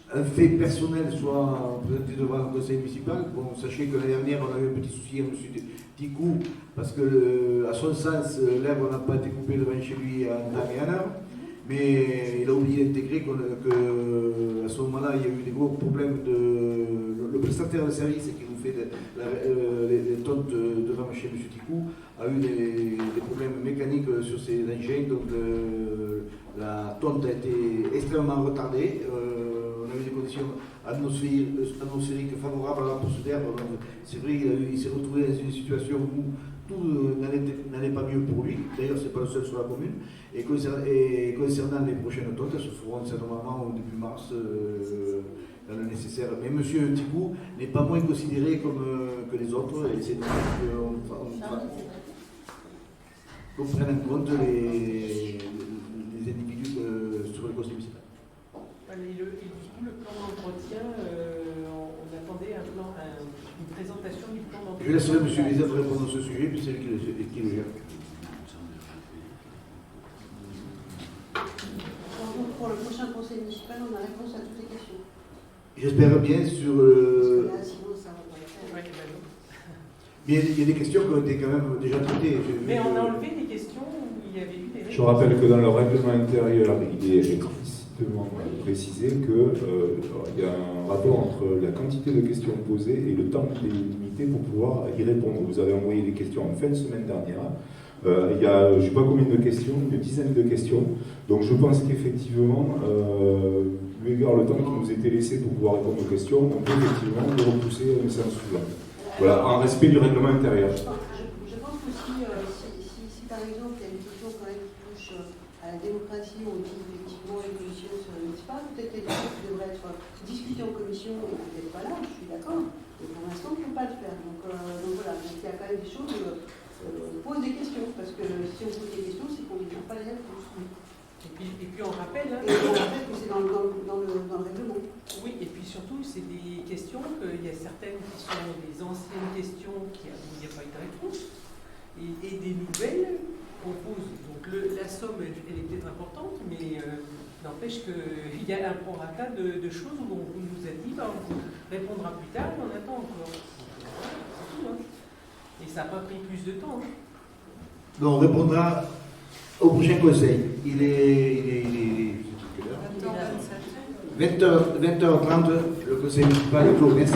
qu'un fait personnel soit présenté devant le conseil municipal. Bon, sachez que l'année dernière, on a eu un petit souci à M. Ticou, parce que, à son sens, l'herbe n'a pas été coupée devant chez lui en temps et en heure. Mais il a oublié d'intégrer qu'à ce moment-là, il y a eu des gros problèmes le prestataire de service qui nous fait les tontes devant chez M. Ticou a eu des problèmes mécaniques sur ses engins, donc la tonte a été extrêmement retardée. On a eu des conditions atmosphériques favorables à la pousse d'herbe. C'est vrai qu'il s'est retrouvé dans une situation où tout n'allait pas mieux pour lui. D'ailleurs, ce n'est pas le seul sur la commune. Et concernant les prochaines tontes, elles se feront certainement au début mars dans le nécessaire. Mais M. Ticou n'est pas moins considéré que les autres. Et c'est qu'on prenne en compte les individus sur le conseil municipal.
Et du coup, le plan d'entretien, on attendait une présentation du plan d'entretien.
Je laisserai M. Bézard répondre à ce sujet, puis c'est lui qui le gère.
Pour le prochain conseil municipal, on a réponse à toutes les questions.
J'espère bien sur.
Là, sinon, ça va pas le faire.
Mais il y a des questions qui ont été quand même déjà traitées.
Mais on a enlevé des questions où il y avait eu des réponses.
Je rappelle que dans le règlement intérieur, il est explicitement précisé qu'il y a un rapport entre la quantité de questions posées et le temps qui est limité pour pouvoir y répondre. Vous avez envoyé des questions en fin de semaine dernière. Il y a, je ne sais pas combien de questions, une dizaine de questions. Donc je pense qu'effectivement, eu égard le temps qui nous était laissé pour pouvoir répondre aux questions, on peut effectivement le repousser à une séance suivante. Voilà, en respect du règlement intérieur.
Je pense qu'aussi, si par exemple il y a une question quand même qui touche à la démocratie, on dit effectivement les commissions se réunissent pas, peut-être les choses devraient être discutées en commission et peut-être pas là, je suis d'accord, mais pour l'instant on ne peut pas le faire. Donc voilà, donc il y a quand même des choses, on pose des questions, parce que si on pose des questions, c'est qu'on ne trouve pas les réponses.
Et puis on rappelle, hein,
et on rappelle que c'est dans le règlement.
Oui, et puis surtout, c'est des questions qu'il y a certaines qui sont des anciennes questions où il n'y a pas eu de réponse, et des nouvelles qu'on pose. Donc la somme, elle est peut-être importante, mais n'empêche qu'il y a un prorata de choses où on nous a dit on répondra plus tard, et on attend encore. C'est tout, hein. Et ça n'a pas pris plus de temps. Hein.
Donc on répondra au prochain conseil. Il est 20h30, le conseil municipal est clos. Merci.